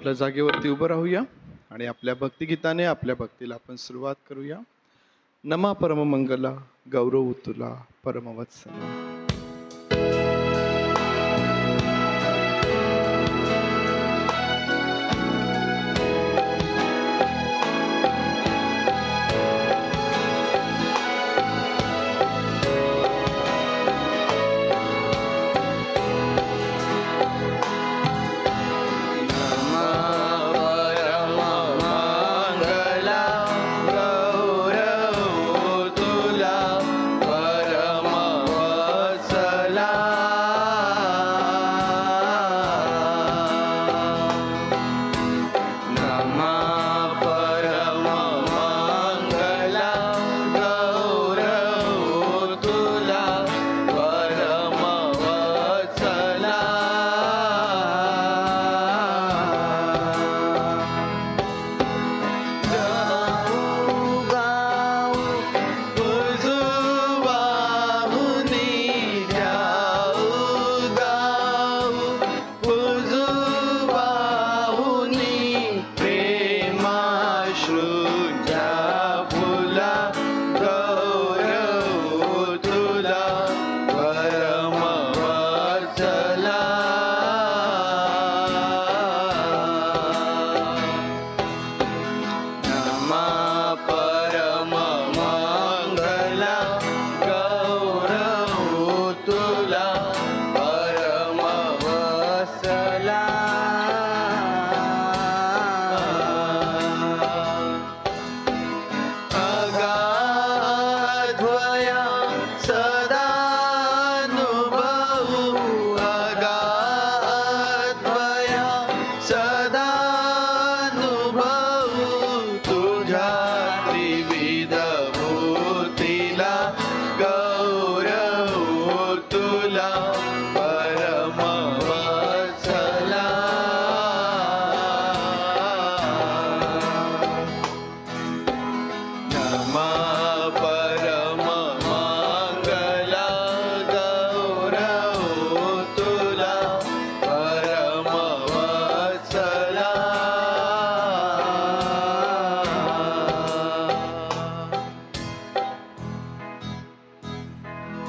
आपल्या जागेवरती उभं राहूया आणि आपल्या भक्तिगीताने आपल्या भक्तीला आपण सुरुवात करूया. नमा परममंगला गौरव तुला परमवत्सला.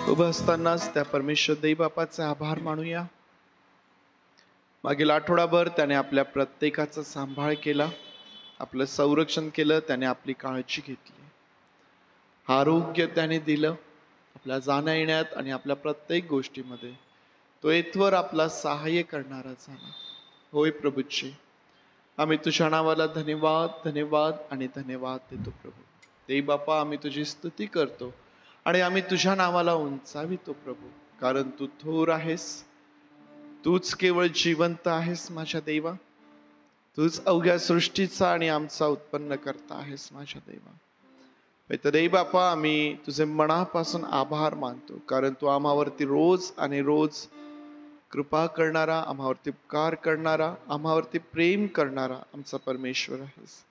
उभं असतानाच त्या परमेश्वर देव बापाचे आभार मानूया. मागील आठवडाभर त्याने आपल्या प्रत्येकाचा सांभाळ केला, आपलं संरक्षण केलं, त्याने आपली काळजी घेतली, आरोग्य त्याने दिलं, आपल्या जाण्या येण्यात आणि आपल्या प्रत्येक गोष्टीमध्ये तो येथवर आपला सहाय्य करणारा झाला. होय प्रभूची, आम्ही तुझ्या नावाला धन्यवाद धन्यवाद आणि धन्यवाद देतो. प्रभू देव बापा, आम्ही तुझी स्तुती करतो आणि आम्ही तुझ्या नावाला उंचावितो प्रभू, कारण तू थोर आहेस, तूच केवळ जिवंत आहेस माझ्या देवा, तूच अवघ्या सृष्टीचा आणि आमचा उत्पन्न करता आहेस माझ्या देवा. तर देव बापा, आम्ही तुझे मनापासून आभार मानतो, कारण तू आम्हावरती रोज आणि रोज कृपा करणारा, आम्हावरती उपकार करणारा, आम्हावरती प्रेम करणारा आमचा परमेश्वर आहेस.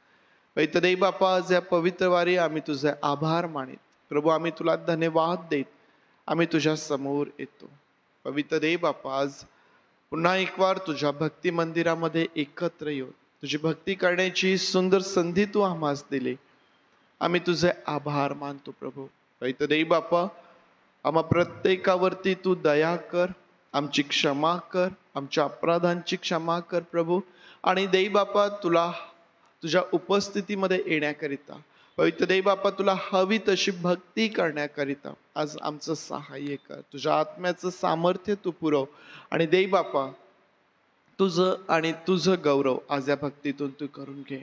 तर देव बापा, आज या पवित्र वारी आम्ही तुझे आभार मानित प्रभू, आम्ही तुला धन्यवाद देत आम्ही तुझ्या समोर येतो. पवित्र देव बापा, आज पुन्हा एक वार तुझ्या भक्ती मंदिरामध्ये एकत्र येऊन तुझी भक्ती करण्याची सुंदर संधी तू आम्हास दिली. आम्ही तुझे आभार मानतो प्रभू. पवित्र देव बापा, आम्हा प्रत्येकावरती तू दया कर, आमची क्षमा कर, आमच्या अपराधांची क्षमा कर प्रभू. आणि देव बापा, तुला तुझ्या उपस्थितीमध्ये येण्याकरिता, पवित्र देव बापा, तुला हवी तशी भक्ती करण्याकरिता आज आमचं सहाय्य कर. तुझ्या आत्म्याचं सामर्थ्य तू पुरव आणि देव बापा, तुझं गौरव आज या भक्तीतून तू करून घे.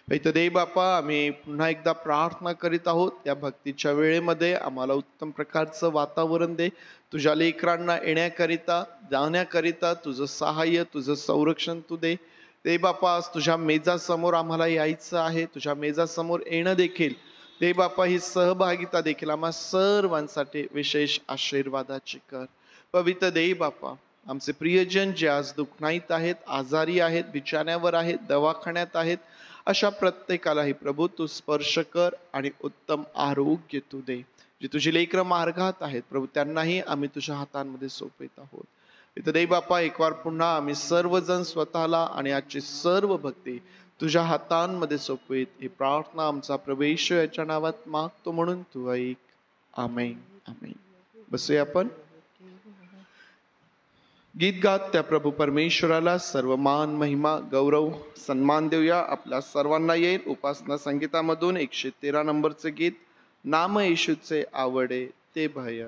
पवित्र देव बापा, आम्ही पुन्हा एकदा प्रार्थना करीत आहोत, या भक्तीच्या वेळेमध्ये आम्हाला उत्तम प्रकारचं वातावरण दे. तुझ्या लेकरांना येण्याकरिता जाण्याकरिता तुझं सहाय्य, तुझं संरक्षण तू दे. देव बापा, आज तुझ्या मेजासमोर आम्हाला यायचं आहे, तुझ्या मेजासमोर येणं देखील देव बापा, ही सहभागिता देखील आम्हा सर्वांसाठी विशेष आशीर्वादाची कर. पवित्र देव बापा, आमचे प्रियजन जे आज दुःखनाईत आहेत, आजारी आहेत, बिछाण्यावर आहेत, दवाखान्यात आहेत, अशा प्रत्येकालाही प्रभू तू स्पर्श कर आणि उत्तम आरोग्य तू दे. जी तुझी लेकरं मार्गात आहेत प्रभू, त्यांनाही आम्ही तुझ्या हातांमध्ये सोपवित आहोत. इथे बापा एक वार पुन्हा आम्ही सर्वजण स्वतःला आणि आजची सर्व भक्ती तुझ्या हातांमध्ये सोपवीत ही प्रार्थना आमचा प्रभू येशू याच्या नावात मागतो म्हणून तू ऐक. आमेन आमेन. बसूया आपण. गीत गात त्या प्रभू परमेश्वराला सर्व मान महिमा गौरव सन्मान देऊया. आपल्या सर्वांना येईल उपासना संगीतामधून 113 नंबरचे गीत, नाम येशूचे आवडे ते भय.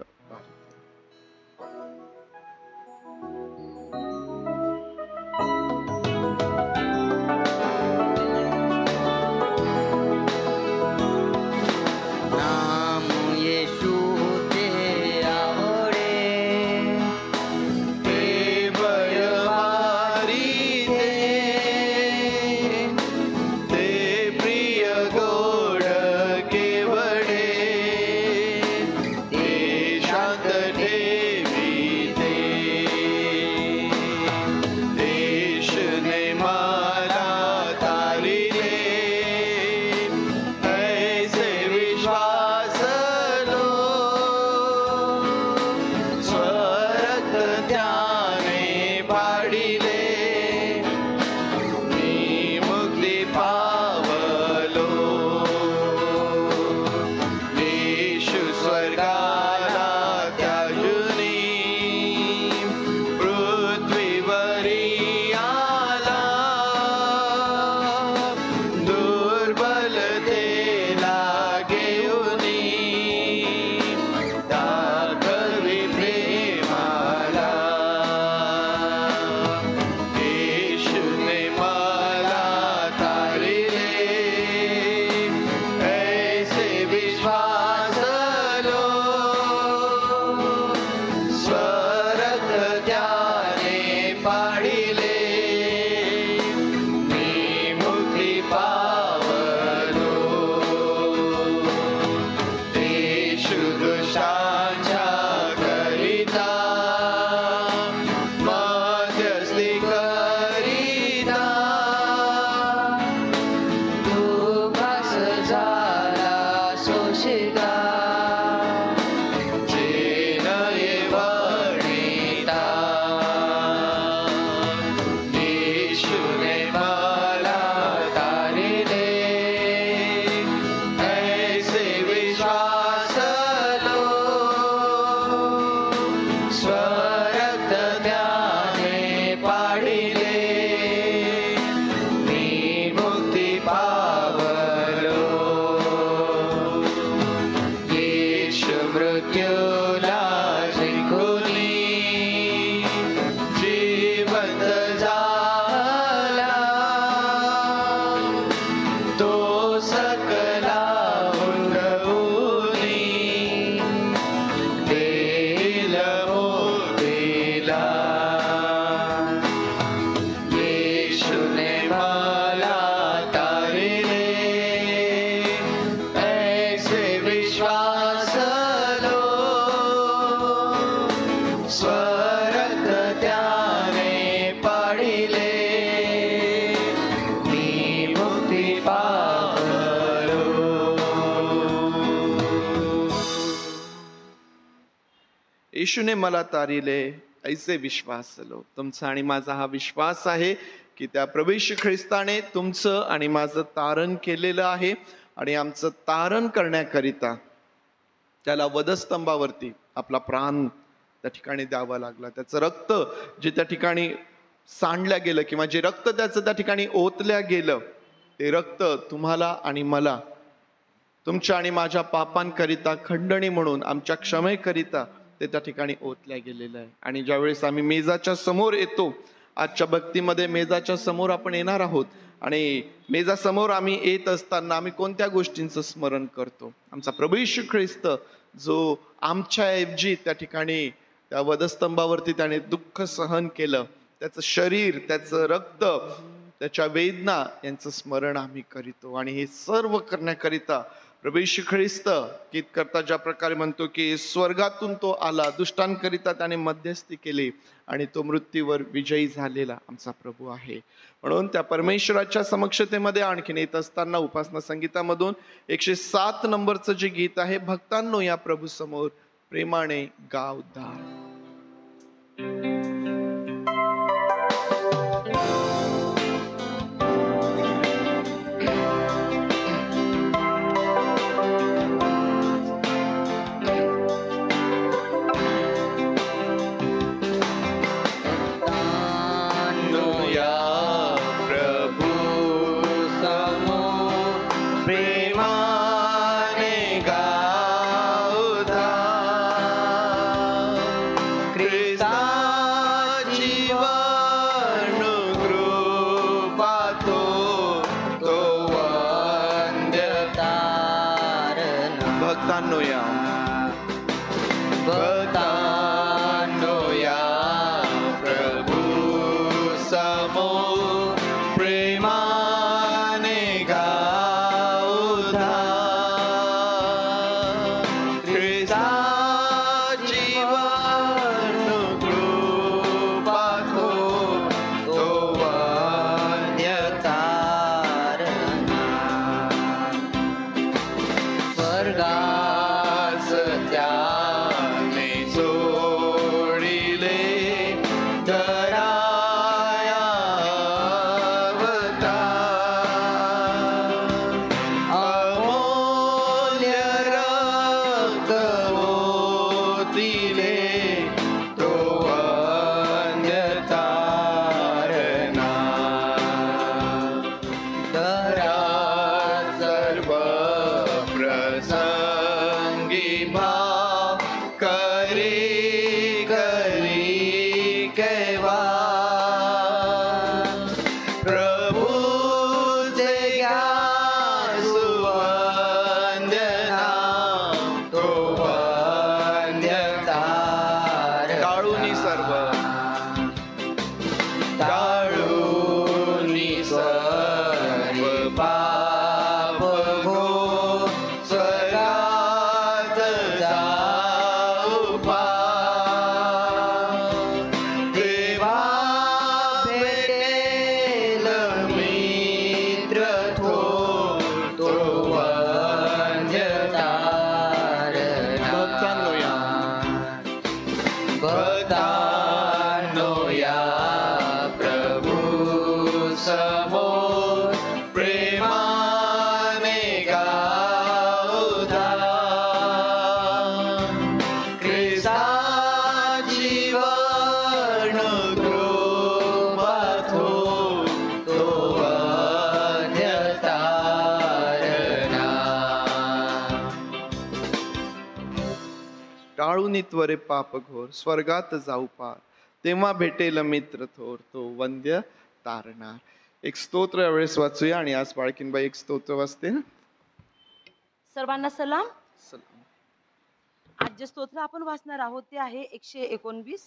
येशूने मला तारिले ऐसे विश्वासलो. तुमचा आणि माझा हा विश्वास आहे की त्या प्रभू येशू ख्रिस्ताने तुमचं आणि माझं तारण केलेलं आहे आणि आमचं तारण करण्याकरिता त्याला वधस्तंभावरती आपला प्राण त्या ठिकाणी द्यावा लागला. त्याचं रक्त जे त्या ठिकाणी सांडल्या गेलं किंवा जे रक्त त्याचं त्या ठिकाणी ओतल्या गेलं, ते रक्त तुम्हाला आणि मला तुमच्या आणि माझ्या पापांकरिता खंडणी म्हणून आमच्या क्षमेकरिता ते त्या ठिकाणी ओतल्या गेलेलं आहे. आणि ज्यावेळेस आम्ही मेजाच्या समोर येतो, आजच्या भक्तीमध्ये मेजाच्या समोर आपण येणार आहोत आणि मेजासमोर आम्ही येत असताना आम्ही कोणत्या गोष्टींचं स्मरण करतो? आमचा प्रभू येशू ख्रिस्त जो आमच्या ऐवजी त्या ठिकाणी त्या वधस्तंभावरती त्याने दुःख सहन केलं, त्याचं शरीर, त्याचं रक्त, त्याच्या वेदना यांचं स्मरण आम्ही करीतो. आणि हे सर्व करण्याकरिता प्रभू येशू ख्रिस्त गीत करता ज्या प्रकारे म्हणतो की स्वर्गातून तो आला, दुष्टांकरिता त्याने मध्यस्थी केली आणि तो मृत्यूवर विजयी झालेला आमचा प्रभू आहे. म्हणून त्या परमेश्वराच्या समक्षतेमध्ये आणखीन येत असताना उपासना संगीतामधून 107 नंबरचं जे गीत आहे, भक्तांनो या प्रभू समोर प्रेमाने गाव दार. प्रेमाने गाऊ धाम. ख्रिस्ताची कृपा तो वंद्य तारणा. भक्तांनो या प्रभू समोर प्रेमाने गाऊ धाम. ख्रिस्ताची कृपा तो वंद्य तारणा. स्वर्गास त्याने सोडिले दराया अवतार. अमूल्य रक्त ओतिले तो वंद्य तारणा. दरा सर्व प्रसंगी भाव करी केवा. प्रभूचे सुवंदना तो वंद्य तारणा. टाळूनी सर्व पाप गो स्वर्गात जाऊ पार. देवा भेटेल मित्र तो वंद्य तारणा. भक्तांनो या प्रभू समोर प्रेमाने गाऊ धाम. ख्रिस्ताची कृपा तो वंद्य तारणा. टाळूनी त्वरे पाप घोर स्वर्गात जाऊ पार. तेव्हा भेटेल मित्र थोर तो वंद्य तारणार. एक स्तोत्र यावेळेस वाचूया आणि आज बाळकीनबाई एक स्तोत्र वाचते ना. सर्वांना सलाम. आज जे स्तोत्र आपण वाचणार आहोत ते आहे 129,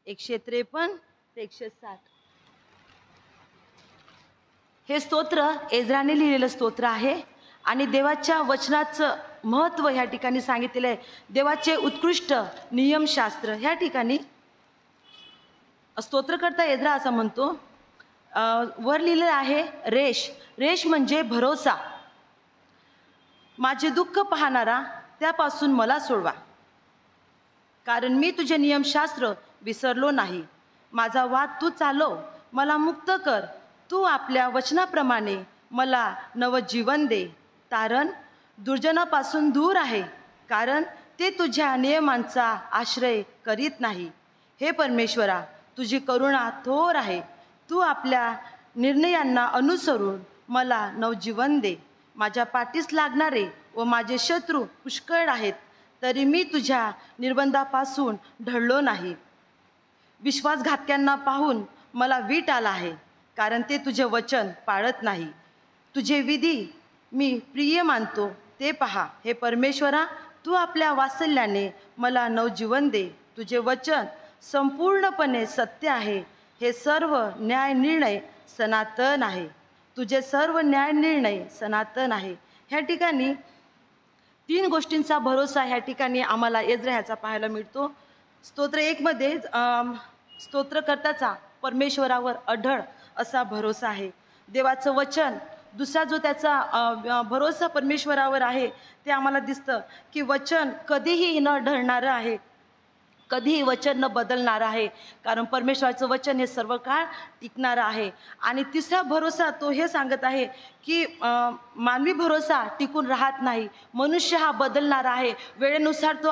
153 ते 160. हे स्तोत्र एज्राने लिहिलेलं स्तोत्र आहे आणि देवाच्या वचनाचं महत्त्व ह्या ठिकाणी सांगितलेलं आहे. देवाचे उत्कृष्ट नियमशास्त्र ह्या ठिकाणी स्तोत्रकर्ता एज्रा असं म्हणतो. वर लिहिलेलं आहे रेश. रेश म्हणजे भरोसा. माझे दुःख पाहणारा त्यापासून मला सोडवा, कारण मी तुझे नियमशास्त्र विसरलो नाही. माझा वाद तू चालव, मला मुक्त कर. तू आपल्या वचनाप्रमाणे मला नवजीवन दे. तारण दुर्जनापासून दूर आहे, कारण ते तुझ्या नियमांचा आश्रय करीत नाही. हे परमेश्वरा, तुझी करुणा थोर आहे. तू आपल्या निर्णयांना अनुसरून मला नवजीवन दे. माझ्या पाठीस लागणारे व माझे शत्रू पुष्कळ आहेत, तरी मी तुझ्या निर्बंधापासून ढळलो नाही. विश्वासघातक्यांना पाहून मला वीट आला आहे, कारण ते तुझे वचन पाळत नाही. तुझे विधी मी प्रिय मानतो ते पहा. हे परमेश्वरा, तू आपल्या वात्सल्याने मला नवजीवन दे. तुझे वचन संपूर्णपणे सत्य आहे. हे सर्व न्याय निर्णय सनातन आहे. तुझे सर्व न्याय निर्णय सनातन आहे. ह्या ठिकाणी 3 गोष्टींचा भरोसा ह्या ठिकाणी आम्हाला एज्रा ह्याचा पाहायला मिळतो. स्तोत्र 1 मध्ये स्तोत्रकर्त्याचा परमेश्वरावर अढळ असा भरोसा आहे. देवाचं वचन. दुसरा जो त्याचा भरोसा परमेश्वरावर आहे ते आम्हाला दिसतं की वचन कधीही न ढळणारं आहे, कधीही वचन न बदलणारं आहे, कारण परमेश्वराचं वचन हे सर्व काळ टिकणारं आहे. आणि तिसरा भरोसा तो हे सांगत आहे की मानवी भरोसा टिकून राहत नाही. मनुष्य हा बदलणारा आहे. वेळेनुसार तो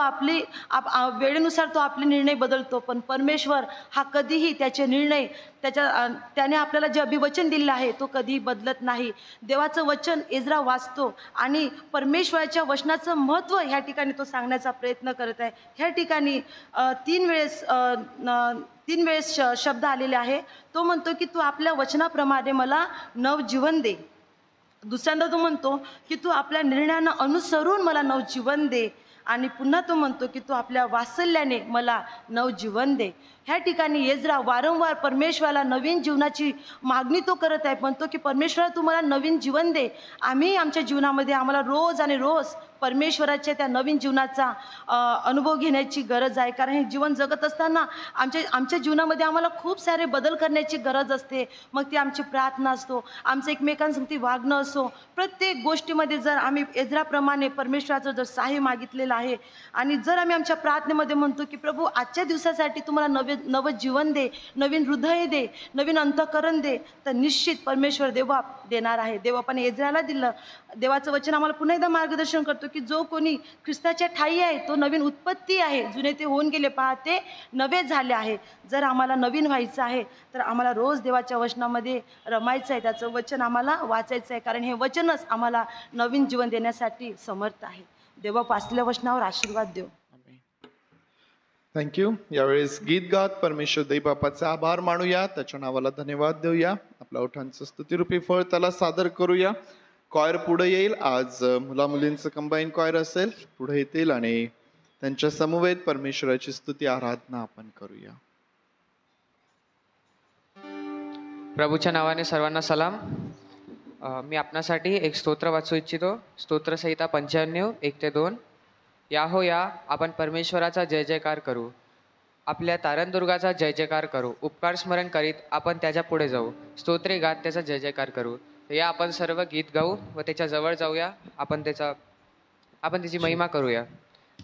आपले निर्णय बदलतो, पण परमेश्वर हा कधीही त्याचे निर्णय त्याने आपल्याला जे अभिवचन दिलेलं आहे तो कधी बदलत नाही. देवाचं वचन एजरा वाचतो आणि परमेश्वराच्या वचनाचं महत्त्व ह्या ठिकाणी तो सांगण्याचा प्रयत्न करत आहे. ह्या ठिकाणी तीन वेळेस शब्द आलेले आहे. तो म्हणतो की तू आपल्या वचनाप्रमाणे मला नवजीवन दे. दुसऱ्यांदा तो म्हणतो की तू आपल्या निर्णयांना अनुसरून मला नवजीवन दे. आणि पुन्हा तो म्हणतो की तू आपल्या वात्सल्याने मला नवजीवन दे. ह्या ठिकाणी एजरा वारंवार परमेश्वराला नवीन जीवनाची मागणी तो करत आहे. म्हणतो की परमेश्वरा तू मला नवीन जीवन दे. आम्ही आमच्या जीवनामध्ये आम्हाला रोज आणि रोज परमेश्वराच्या त्या नवीन जीवनाचा अनुभव घेण्याची गरज आहे. कारण हे जीवन जगत असताना आमच्या जीवनामध्ये आम्हाला खूप सारे बदल करण्याची गरज असते. मग ती आमची प्रार्थना असतो, आमचं एकमेकांसंगती वागणं असो, प्रत्येक गोष्टीमध्ये जर आम्ही एजराप्रमाणे परमेश्वराचं जर सहाय्य मागितलेलं आहे आणि जर आम्ही आमच्या प्रार्थनेमध्ये म्हणतो की प्रभू आजच्या दिवसासाठी तुम्हाला नवं जीवन दे, नवीन हृदय दे, नवीन अंतःकरण दे, तर निश्चित परमेश्वर देवा देणार आहे. देवापाने एजराला दिलं. देवाचं वचन आम्हाला पुन्हा एकदा मार्गदर्शन करतो की जो कोणी ख्रिस्ताच्या ठायी आहे तो नवीन उत्पत्ती आहे. जुने ते होऊन गेले, पहा ते नवे झाले आहे. जर आम्हाला नवीन व्हायचं आहे तर आम्हाला रोज देवाच्या वचनामध्ये रमायचं आहे, त्याचं वचन आम्हाला वाचायचं आहे. कारण हे वचनच आम्हाला नवीन जीवन देण्यासाठी समर्थ आहे. देवा पाचल्या वचनावर आशीर्वाद देव. थँक्यू. यावेळेस गीत गात परमेश्वर देव बापाचे आभार मानूया, त्याच्या नावाला धन्यवाद देऊया. आपल्या ओठांचं स्तुतिरूपी फळ त्याला सादर करूया. कॉयर पुढे येईल. आज मुला मुलींचं कंबाईन कॉयर असेल, पुढे येतील आणि त्यांच्या समवेत परमेश्वराची स्तुती आराधना आपण करूया. प्रभूच्या नावाने सर्वांना सलाम. मी आपणासाठी एक स्तोत्र वाचू इच्छितो. स्तोत्रसंहिता 95 1-2. या हो या, आपण परमेश्वराचा जय जयकार करू, आपल्या तारणदुर्गाचा जय जयकार करू. उपकार स्मरण करीत आपण त्याच्या पुढे जाऊ, स्तोत्रे गात त्याचा जय जयकार करू. या आपण सर्व गीत गाऊ व त्याच्या जवळ जाऊया. आपण त्याची महिमा करूया.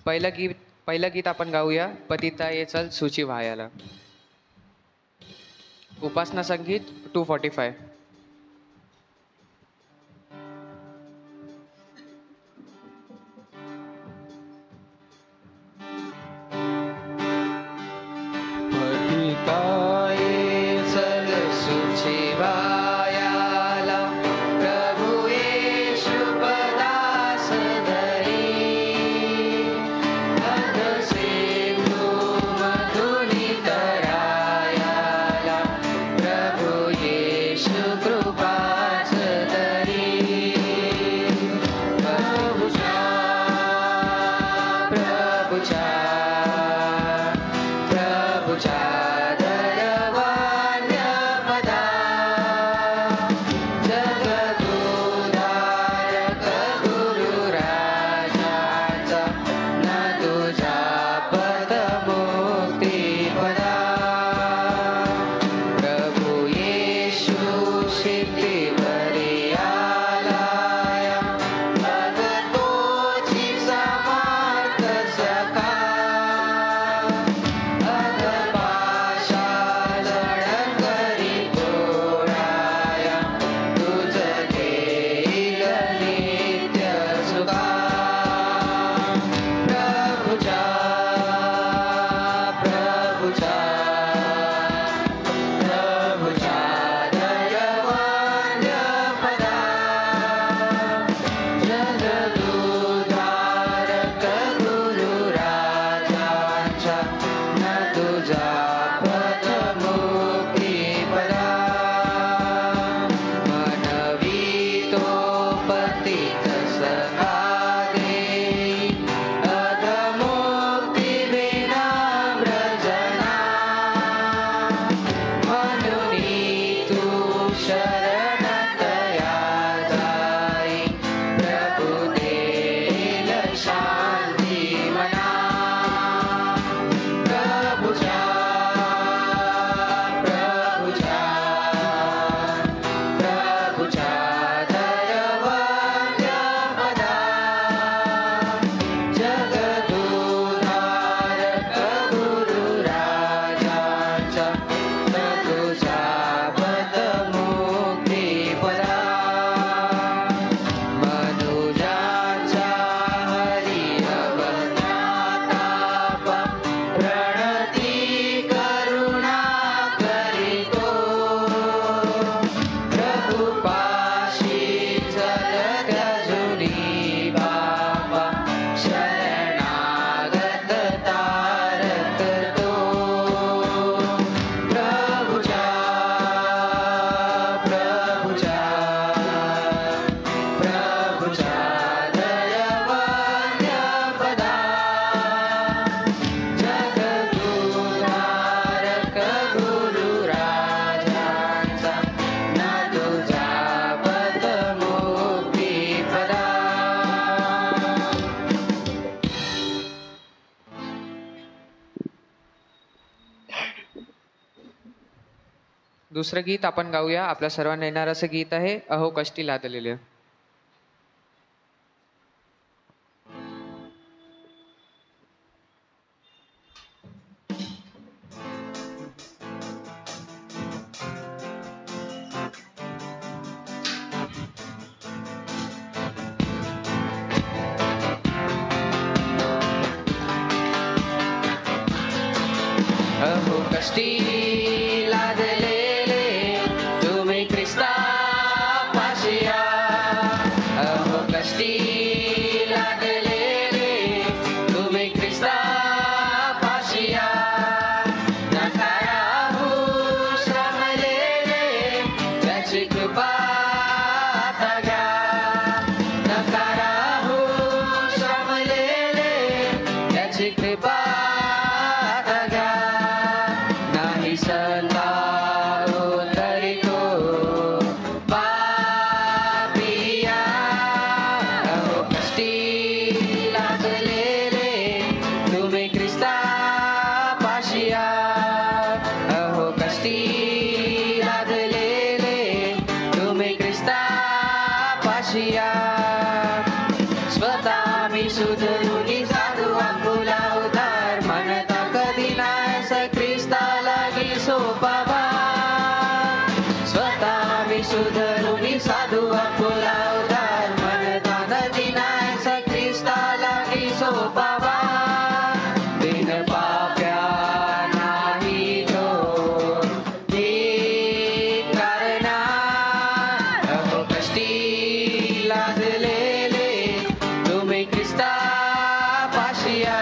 पहिलं गीत आपण गाऊया, पतिता ये चल सूची व्हायला. उपासना संगीत 245. Yeshu दुसरं गीत आपण गाऊया. आपल्या सर्वांना येणार असं गीत आहे अहो कष्टी लादलेले. अहो कष्टी लादलेले तुम्ही ख्रिस्तापाशी या. अहो कष्टी लादलेले तुम्ही ख्रिस्तापाशी या. नका राहू श्रमलेले त्याची कृपा आता घ्या. नका राहू श्रमलेले त्याची कृपा आता घ्या. नाही सतावो तरी तो पापिया. अहो कष्टी लादलेले तुम्ही ख्रिस्तापाशी या. अहो कष्टी लादलेले तुम्ही ख्रिस्तापाशी या. स्वतः मी सुधरुनी साधू आपुला उधार म्हणता कधी नाही स ख्रिस्ताला गी सोपावा. स्वतः मी सुधरुनी साधू आपुला उधार म्हणता कधी नाही स ख्रिस्ताला गी सोपावा. बिन पाप्या नाही तो धिक्कारना. अहो कष्टी लादलेले तुम्ही ख्रिस्तापाशी या.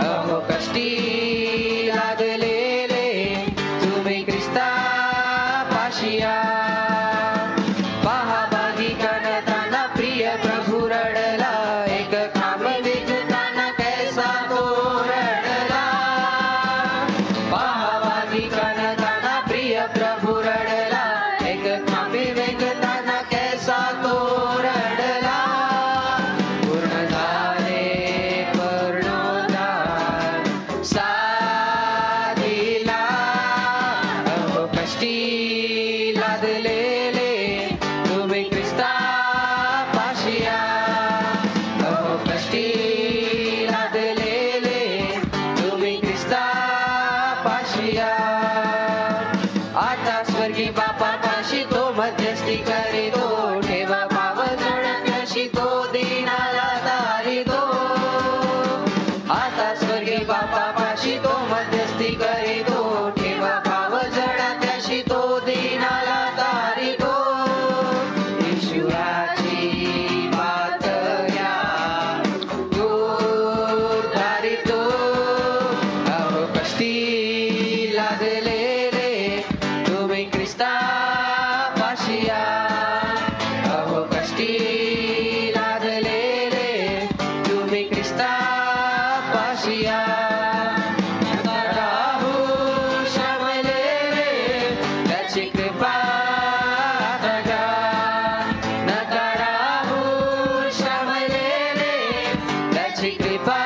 अहो कष्टी लादलेले तुम्ही ख्रिस्तापाशी या. पहा बागी करताना प्रिय प्रभू रडला. एक खांब विकताना कैसा तो रडला. पहा बागी करताना प्रिय प्रभू रडला. एक खांब विकताना कैसा तो रडला. पूर्ण झाले पूर्णोद्धार साधिला. अहो कष्टी लादलेले तुम्ही ख्रिस्तापाशी या. अहो कष्टी लादलेले तुम्ही ख्रिस्तापाशी या. आता स्वर्गी बापापाशी तो मध्यस्थी करीतो. ठेवा भाव जोडण्याशी तो दीनाला तारितो. आता स्वर्गी बापापाशी तो मध्यस्थी करीतो. ठेवा भाव जडत्याशी तो दीनाला तारितो. ईश्वराची बात या तो तारितो. अहो कष्टी लादलेले तुम्ही ख्रिस्तापाशी या. अहो कष्टी लादलेले तुम्ही ख्रिस्तापाशी या. नका राहू श्रमलेले त्याची कृपा आता घ्या. नका राहू श्रमलेले त्याची कृपा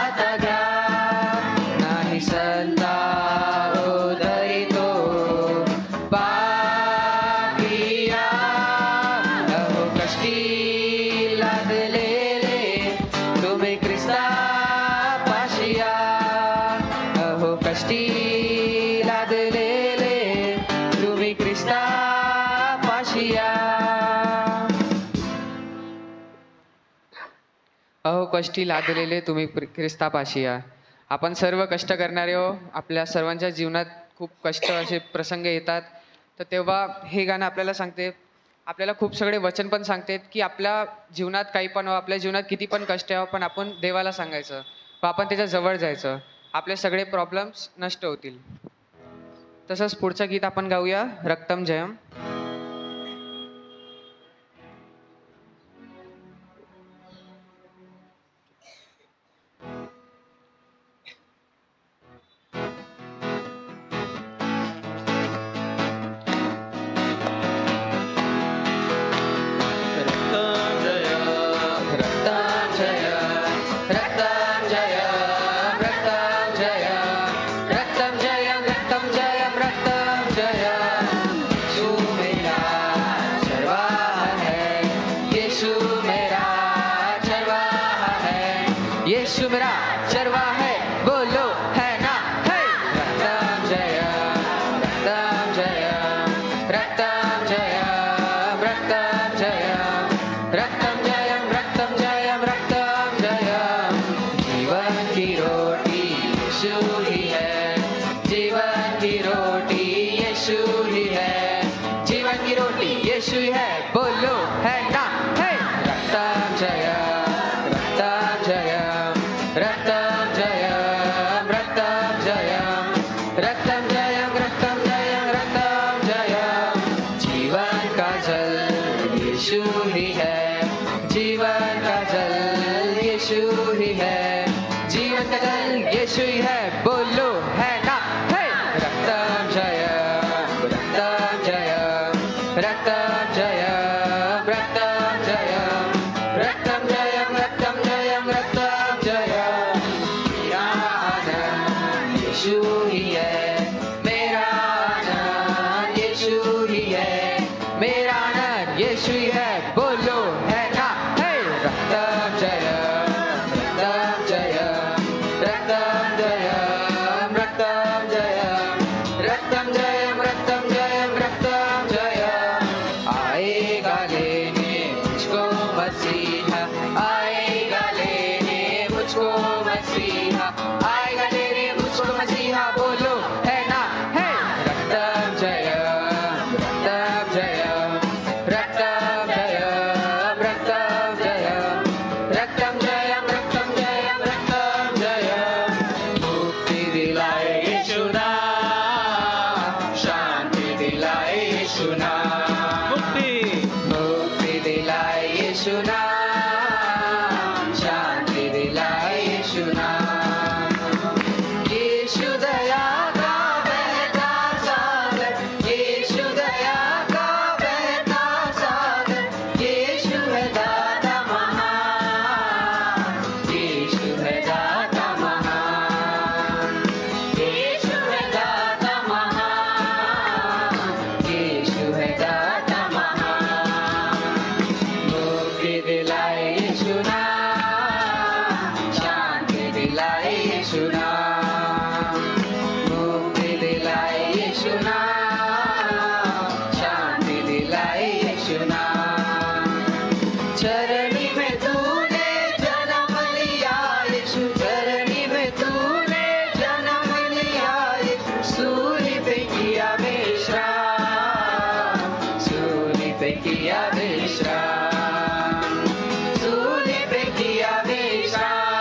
आता घ्या. नाही संतावो तरी तो पापिया. अहो कष्टी लादलेले तुम्ही ख्रिस्तापाशी या. अहो कष्टी लादलेले तुम्ही ख्रिस्तापाशी या. अहो कष्टी लादलेले तुम्ही ख्रिस्तापाशी या. आपण सर्व कष्ट करणारे हो. आपल्या सर्वांच्या जीवनात खूप कष्ट असे प्रसंग येतात. तर तेव्हा हे गाणं आपल्याला सांगते, आपल्याला खूप सगळे वचन पण सांगतात की आपल्या जीवनात काही पण हो, आपल्या जीवनात किती पण कष्ट यावं, पण आपण देवाला सांगायचं व आपण त्याच्या जवळ जायचं. आपले सगळे प्रॉब्लेम्स नष्ट होतील. तसंच पुढचं गीत आपण गाऊया रक्तम जयम. रक्तम रक्तं जयं रक्तं जयं रक्तं जयं रक्तं जयं जीवन की रोटी यीशु ही है जीवन की रोटी यीशु ही है जीवन की रोटी यीशु ही है बोलो है ना है रक्तं जयं रक्तं जयं रक्तं जयं रक्तं जयं रक्तं जयं रक्तं जयं रक्तं जयं जीवन का जल यीशु ही है जीवन का जल यीशु ही है जीवन का जल यीशु ही है बोलो है ना है रक्तं जयं रक्तं जयं रक्तं जयं रक्तं जयं रक्तं जयं रक्तं जयं रक्तं जयं मेरा आनंद यीशु ही है मेरा आनंद यीशु ही है मेरा आनंद यीशु ही है बोलो है ना है रक्तं जयं रक्तं जयं रक्तं जयं रक्तं जयं रक्तं जयं रक्तं जयं रक्तं जयं आएगा लेने मुझको मसीहा आएगा लेने मुझको मसीहा आएगा लेने मुझको मसीहा बोलो है ना है रक्तं जयं रक्तं जयं रक्तं जयं रक्तं जयं रक्तं जयं रक्तं जयं रक्तं जयं मुक्ति दिलाए यीशु नाम शांति दिलाए यीशु नाम मुक्ति दिलाए यीशु नाम शांति दिलाए यीशु नाम यीशु दया का बहता सागर यीशु दया का बहता सागर यीशु है दाता महान यीशु है दाता महान यीशु है दाता महान यीशु है दाता महान मुक्ति दिलाए यीशु नाम शांति दिलाए यीशु नाम मुक्ति दिलाए यीशु नाम शांति दिलाए यीशु नाम चरणी में तूने जन्म लिया यीशु चरणी में तूने जन्म लिया यीशु सूली पे किया विश्राम सूली पे किया विश्राम सूली पे किया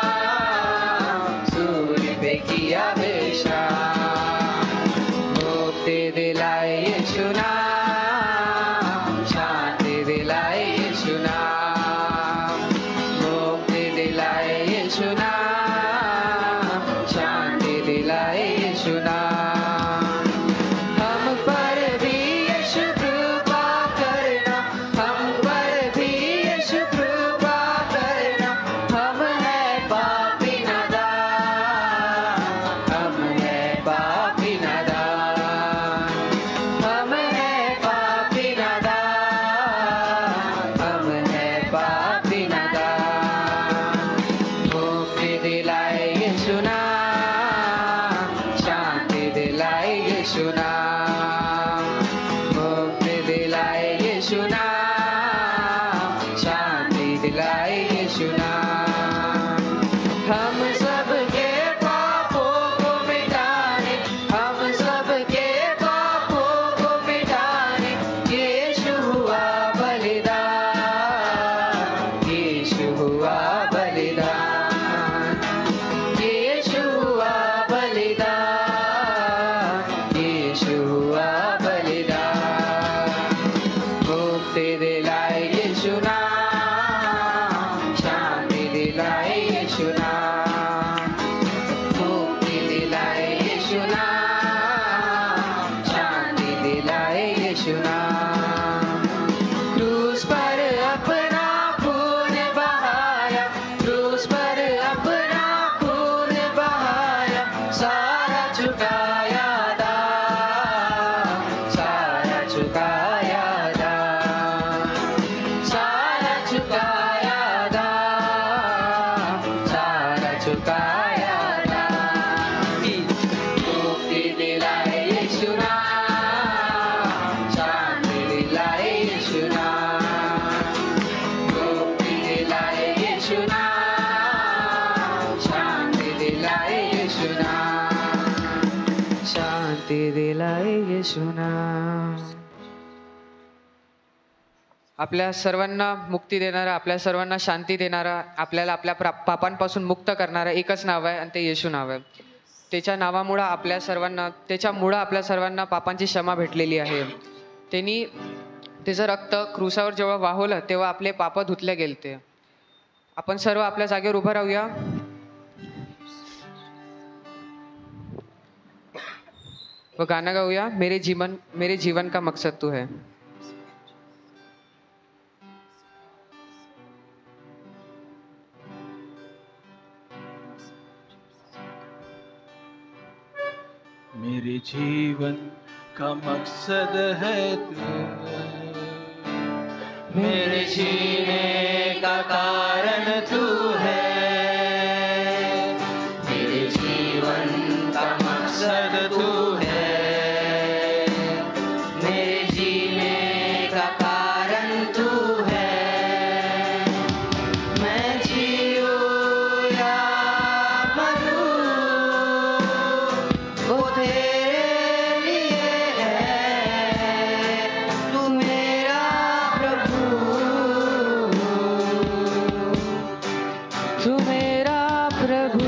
विश्राम सूली पे किया विश्राम मुक्ति दिलाए यीशु नाम शांति दिलाए यीशु नाम मुक्ति दिलाए यीशु नाम शांति दिलाए यीशु नाम हम पर भी यीशु कृपा करना हम पर भी यीशु कृपा करना हम है पापी नादान हम है पापी नादान हम है पापी नादान हम है पापी नादान मुक्ति दिलाए यीशु नाम शांति दिलाए यीशु नाम मुक्ति दिलाए यीशु नाम शांति दिलाए यीशु नाम हम सबके पापों को मिटाने हम सबके पापों को मिटाने यीशु हुआ बलिदान यीशु हुआ बलिदान यीशु हुआ बलिदान यीशु हुआ बलिदान मुक्ति दिलाए यीशु नाम शांति दिलाए यीशु नाम मुक्ति दिलाए यीशु नाम शांति दिलाए यीशु नाम क्रूस पर अपना खून बहाया क्रूस पर अपना खून बहाया सारा चुकाया दाम सारा चुकाया दाम आपल्या सर्वांना मुक्ती देणारा, आपल्या सर्वांना शांती देणारा, आपल्याला आपल्या पापांपासून मुक्त करणारा एकच नाव आहे आणि ते येशू नाव आहे. त्याच्यामुळं आपल्या सर्वांना पापांची क्षमा भेटलेली आहे. त्यांनी त्याचं रक्त क्रूसावर जेव्हा वाहवलं तेव्हा आपले पाप धुतले गेलते. आपण सर्व आपल्या जागेवर उभं राहूया. व गाणं गाऊया, मेरे जीवन का मकसद तू है. मेरे जीवन का मकसद है तू, मेरे जीने का कारण तू है. मेरे जीवन का मकसद तू है, मेरे जीने का कारण तू है. मैं जीऊं या मरूं, वो तेरे लिए है. तू मेरा प्रभु, तू मेरा प्रभु.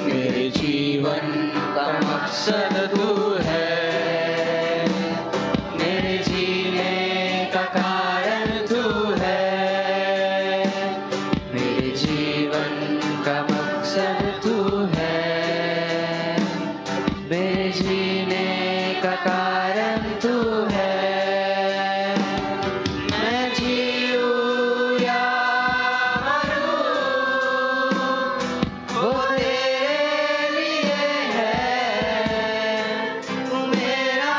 मेरे जीवन का मकसद तू है, मेरे जीने का कारण तू है. मेरे जीवन का मकसद तू है, मेरे जीने का कारण तू है. मैं जीऊं या मरूं, वो तेरे लिए है. तू मेरा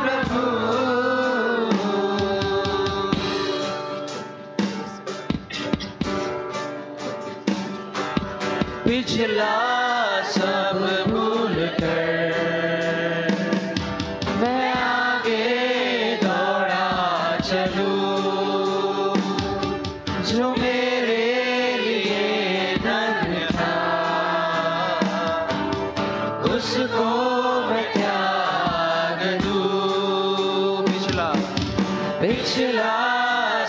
प्रभु, पिछला सब भूल कर मैं आगे दौड़ा चलूं. जो मेरे लिए धन था उसको मैं त्याग दूं. पिछला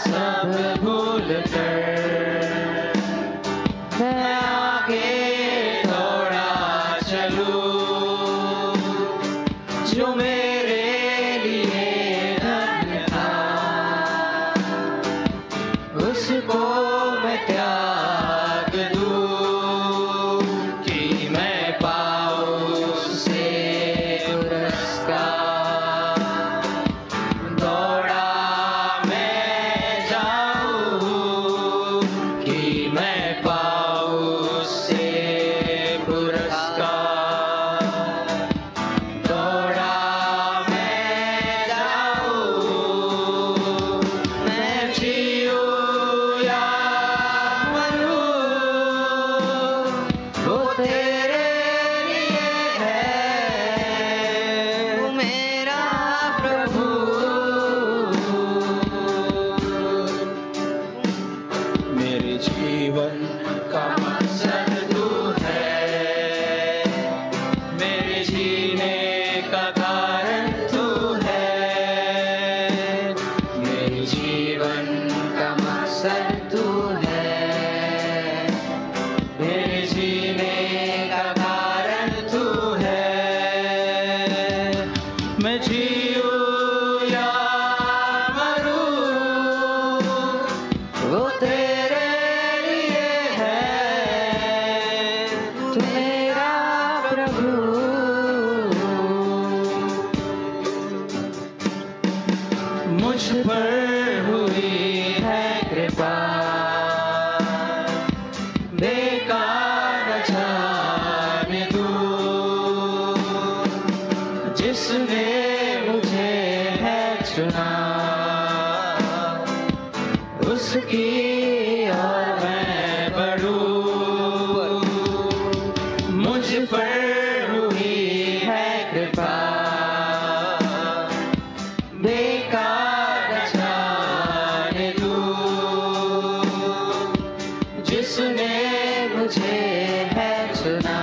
सब भूल कर मैं आगे दौड़ा चलूं. जो मेरे लिए धन था उसको मैं त्याग दूं. कि मैं पाऊं उससे पुरस्कार, दौड़ा मैं जाऊं. कि मैं पाऊं उससे पुरस्कार, दौड़ा मैं जाऊं. मैं जीऊं या मरूं, वो तेरे लिए है. तू मेरा प्रभु, मेरे जीवन का मकसद तू है, मेरे जीने का कारण तू है. मेरे जीवन का मकसद तू है, मेरे जीने का कारण तू है. मैं जीऊं या मरूं, वो तेरे लिए है. तू मेरा प्रभु, मुझ पर हुई है कृपा, बेकार न जाने दूं. जिसने मुझे है चुना उसकी और मैं बढ़ूं. मुझ पर हुई है कृपा, बेकार न जाने दूं. जिसने मुझे है चुना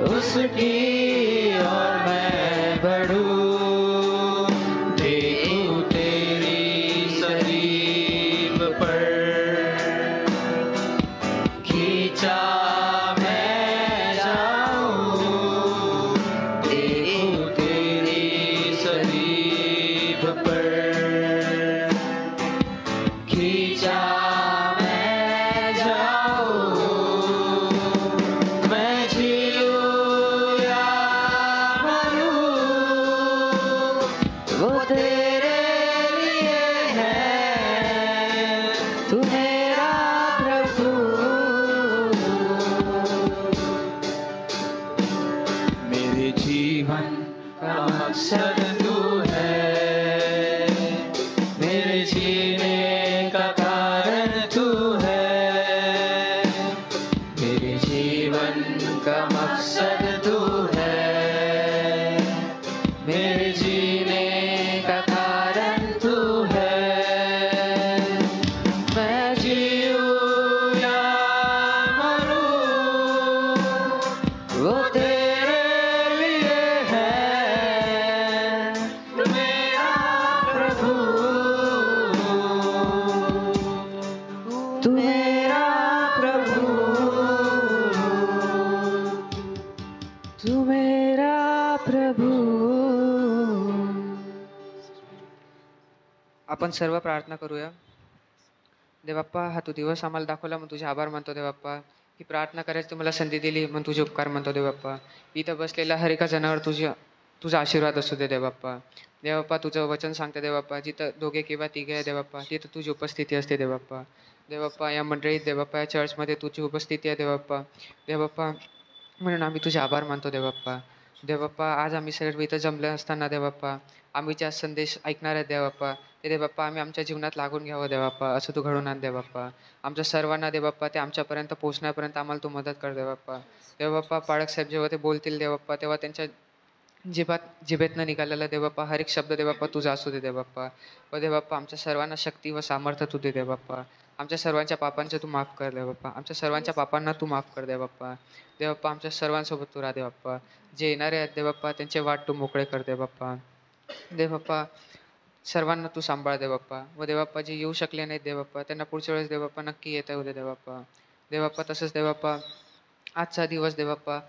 उसकी और जीवन का मकसद तू है, मेरे जीने का कारण तू है, मेरे जीवन का मकसद तू है, मेरे जीने का कारण तू है। मैं जीऊं या मरूं, वो तेरे लिए है, तू मेरा प्रभु, तू मेरा प्रभु, तू मेरा प्रभु। आपण सर्व प्रार्थना करूया. देवाप्पा, हा तू दिवस आम्हाला दाखवला म्हणून तुझे आभार मानतो देवाप्पा. ही प्रार्थना करायची तू मला संधी दिली म्हणून तुझे उपकार मानतो देवाप्पा. इथं बसलेल्या हर एका जणावर तुझा आशीर्वाद असू दे देवाप्पा. देवाप्पा, तुझं वचन सांगते देवाप्पा, जिथं दोघे किंवा तिघे आहे देवाप्पा, तिथं तुझी उपस्थिती असते देवाप्पा. देवाप्पा, या मंडळीत देवाप्पा, या चर्चमध्ये तुझी उपस्थिती आहे देवाप्पा. देवाप्पा, म्हणून आम्ही तुझे आभार मानतो देवाप्पा. देवाप्पा, आज आम्ही सर्व इथं जमले असताना देवाप्पा, आम्ही ज्या संदेश ऐकणार आहेत देवाप्पा, ते देवाप्पा आम्ही आमच्या जीवनात लागून घ्यावं देवाप्पा, असं तू घडवून आण देवाप्पा. आमच्या सर्वांना देवाप्पा ते आमच्यापर्यंत पोहोचण्यापर्यंत आम्हाला तू मदत कर देवाप्पा. देवाप्पा, पाळक साहेब जेव्हा ते बोलतील देवाप्पा, तेव्हा त्यांच्या जिभेतनं निघालेला देवाप्पा हर एक शब्द देवाप्पा तुझा असू दे देवाप्पा. व देवाप्पा, आमच्या सर्वांना शक्ती व सामर्थ्य तू दे देवाप्पा. आमच्या सर्वांच्या पापांचे तू माफ कर देवाप्पा. आमच्या सर्वांच्या पापांना तू माफ कर देवाप्पा. देवाप्पा, आमच्या सर्वांसोबत तू राहा देवाप्पा. जे येणारे आहेत देवाप्पा, त्यांचे वाट तू मोकळे कर देवाप्पा. देवाप्पा, सर्वांना तू सांभाळ देवाप्पा. व देवाप्पा, जे येऊ शकले नाहीत देवाप्पा, त्यांना पुढच्या वेळेस देवाप्पा नक्की येता येऊ दे देवाप्पा. देवाप्पा, तसंच देवाप्पा, आजचा दिवस देवाप्पा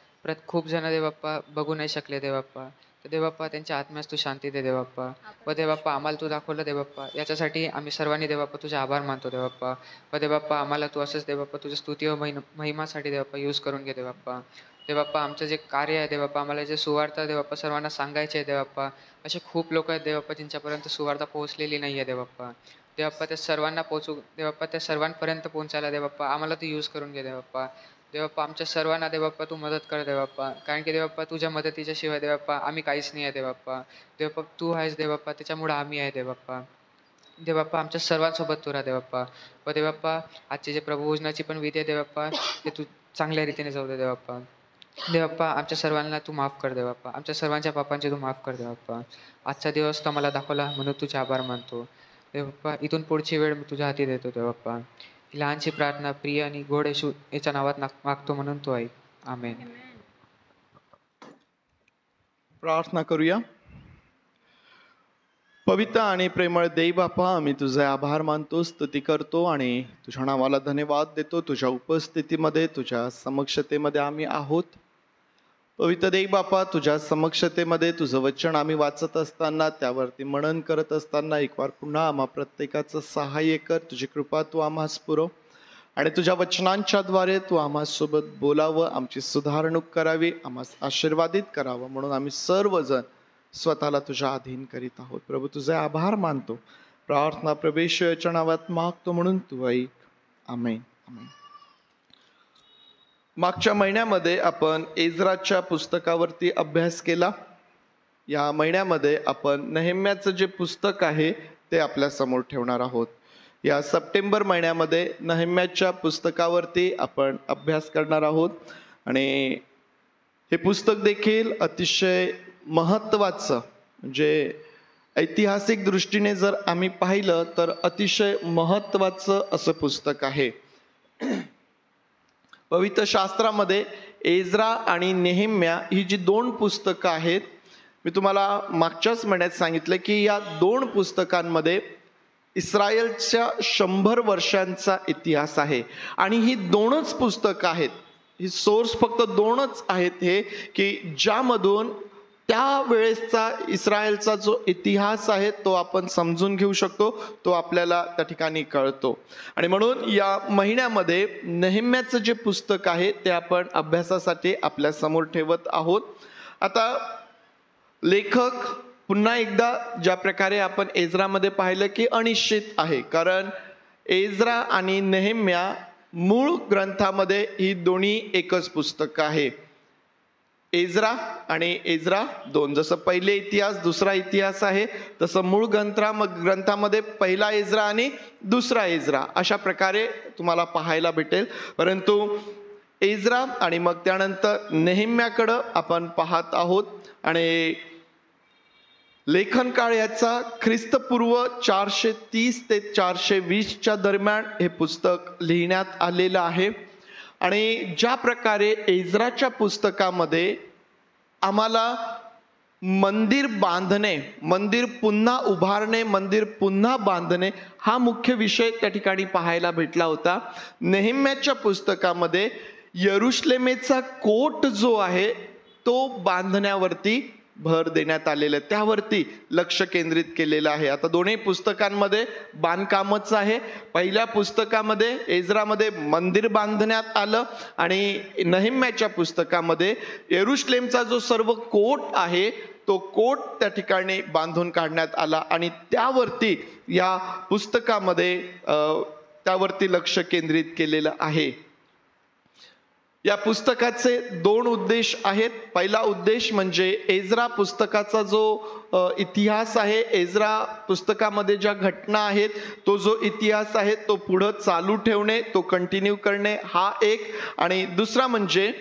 खूप जण देवाप्पा बघू नाही शकले देवाप्पा, तर देवाप्पा त्यांच्या आत्म्यास तू शांती दे देवाप्पा. व देवाप्पा, आम्हाला तू दाखवलं देवाप्पा, याच्यासाठी आम्ही सर्वांनी देवाप्पा तुझे आभार मानतो देवाप्पा. व देवाप्पा, आम्हाला तू असंच देवाप्पा तुझ्या स्तुती व महिमासाठी देवाप्पा यूज करून घे देवाप्पा. देवाप्पा, आमचं जे कार्य आहे देवाप्पा, आम्हाला जे सुवार्ता देवाप्पा सर्वांना सांगायचे आहे देवाप्पा, असे खूप लोक आहेत देवाप्पा ज्यांच्यापर्यंत सुवार्ता पोहोचलेली नाही आहे देवाप्पा. देवाप्पा, त्या सर्वांना पोहोचू देवाप्पा, त्या सर्वांपर्यंत पोहोचायला देवाप्पा आम्हाला तू यूज करून घे देवाप्पा. देवाप्पा, आमच्या सर्वांना देवाप्पा तू मदत कर देवाप्पा, कारण की देवाप्पा तुझ्या मदतीच्या शिवाय देवाप्पा आम्ही काहीच नाही आहे देवाप्पा. देवाप्पा, तू आहेस देवाप्पा, त्याच्यामुळं आम्ही आहे देवाप्पा. देवाप्पा, आमच्या सर्वांसोबत तू राहा देवाप्पा. व देवाप्पा, आजचे जे प्रभुभोजनाची पण विधी आहे देवाप्पा, ते तू चांगल्या रीतीने जाऊ दे देवाप्पा. देवाप्पा, आमच्या सर्वांना तू माफ कर देवाप्पा. आमच्या सर्वांच्या पापांचे तू माफ कर देवाप्पा. आजचा दिवस तो मला दाखवला म्हणून तुझे आभार मानतो देवाप्पा. इथून पुढची वेळ मी तुझ्या हाती देतो देवाप्पा. ही लहानशी प्रार्थना प्रिय आणि गोड येशू याच्या नावात मागतो म्हणून तो ऐक. आमेन. प्रार्थना करूया. पवित्र आणि प्रेमळ देव बापा, आम्ही तुझे आभार मानतो, स्तुती करतो आणि तुझ्या नावाला धन्यवाद देतो. तुझ्या उपस्थितीमध्ये, तुझ्या समक्षतेमध्ये आम्ही आहोत. पवित्र देव बापा, तुझ्या समक्षतेमध्ये तुझं वचन आम्ही वाचत असताना, त्यावरती मनन करत असताना एक वार पुन्हा आम्हा प्रत्येकाचं सहाय्य कर. तुझी कृपा तू आम्हास पुरव आणि तुझ्या वचनांच्या द्वारे तू आम्हासोबत बोलावं, आमची सुधारणूक करावी, आम्हास आशीर्वादित करावं, म्हणून आम्ही सर्वजण स्वतःला तुझ्या अधीन करीत आहोत. प्रभू, तुझे आभार मानतो. प्रार्थना प्रभू याच्या नावात मागतो म्हणून तू ऐक. आमेन. आमेन. मागच्या महिन्यामध्ये आपण एज्राच्या पुस्तकावरती अभ्यास केला. या महिन्यामध्ये आपण नेहेम्याचं जे पुस्तक आहे ते आपल्या समोर ठेवणार आहोत. या सप्टेंबर महिन्यामध्ये नेहेम्याच्या पुस्तकावरती आपण अभ्यास करणार आहोत आणि हे पुस्तक देखील अतिशय महत्त्वाचं, म्हणजे ऐतिहासिक दृष्टीने जर आम्ही पाहिलं तर अतिशय महत्त्वाचं असं पुस्तक आहे. पवित्र शास्त्रामध्ये एज्रा आणि नेहेम्या ही जी दोन पुस्तकं आहेत, मी तुम्हाला मागच्याच महिन्यात सांगितलं की या दोन पुस्तकांमध्ये इस्रायलच्या 100 वर्षांचा इतिहास आहे आणि ही दोनच पुस्तकं आहेत. ही सोर्स फक्त दोनच आहेत हे की ज्यामधून त्यावेळेसचा इस्रायलचा जो इतिहास आहे तो आपण समजून घेऊ शकतो, तो आपल्याला त्या ठिकाणी कळतो. आणि म्हणून या महिन्यामध्ये नेहेम्याचं जे पुस्तक आहे ते आपण अभ्यासासाठी आपल्या समोर ठेवत आहोत. आता लेखक पुन्हा एकदा ज्या प्रकारे आपण एज्रामध्ये पाहिलं की अनिश्चित आहे, कारण एज्रा आणि नेहेम्या मूळ ग्रंथामध्ये ही दोन्ही एकच पुस्तक आहे. एज्रा आणि एज्रा 2. जसं पहिले इतिहास दुसरा इतिहास आहे तसं मूळ ग्रंथामध्ये पहिला एज्रा आणि दुसरा एज्रा अशा प्रकारे तुम्हाला पाहायला भेटेल. परंतु एज्रा आणि मग त्यानंतर नेहेम्याकडं आपण पाहत आहोत. आणि लेखन काळ याचा ख्रिस्तपूर्व 430 ते 420 दरम्यान हे पुस्तक लिहिण्यात आलेलं आहे. आणि ज्या प्रकारे एज्राच्या पुस्तकामध्ये आम्हाला मंदिर बांधणे, मंदिर पुन्हा उभारणे, मंदिर पुन्हा बांधणे हा मुख्य विषय त्या ठिकाणी पाहायला भेटला होता. नेहेम्याच्या पुस्तकामध्ये यरुशलेमेचा कोट जो आहे तो बांधण्यावरती भर देण्यात आलेलं आहे, त्यावरती लक्ष केंद्रित केलेलं आहे. आता दोन्ही पुस्तकांमध्ये बांधकामच आहे. पहिल्या पुस्तकामध्ये एज्रामध्ये मंदिर बांधण्यात आलं आणि नेहेम्याच्या पुस्तकामध्ये यरुशलेमचा जो सर्व कोट आहे तो कोट त्या ठिकाणी बांधून काढण्यात आला आणि त्यावरती या पुस्तकामध्ये त्यावरती लक्ष केंद्रित केलेलं आहे. या पुस्तकाचे 2 उद्देश आहेत. पहिला उद्देश म्हणजे एज्रा पुस्तकाचा जो इतिहास आहे, एज्रा पुस्तकामध्ये ज्या घटना आहेत तो जो इतिहास आहे तो पुढं चालू ठेवणे, तो कंटिन्यू करणे हा एक. आणि दुसरा म्हणजे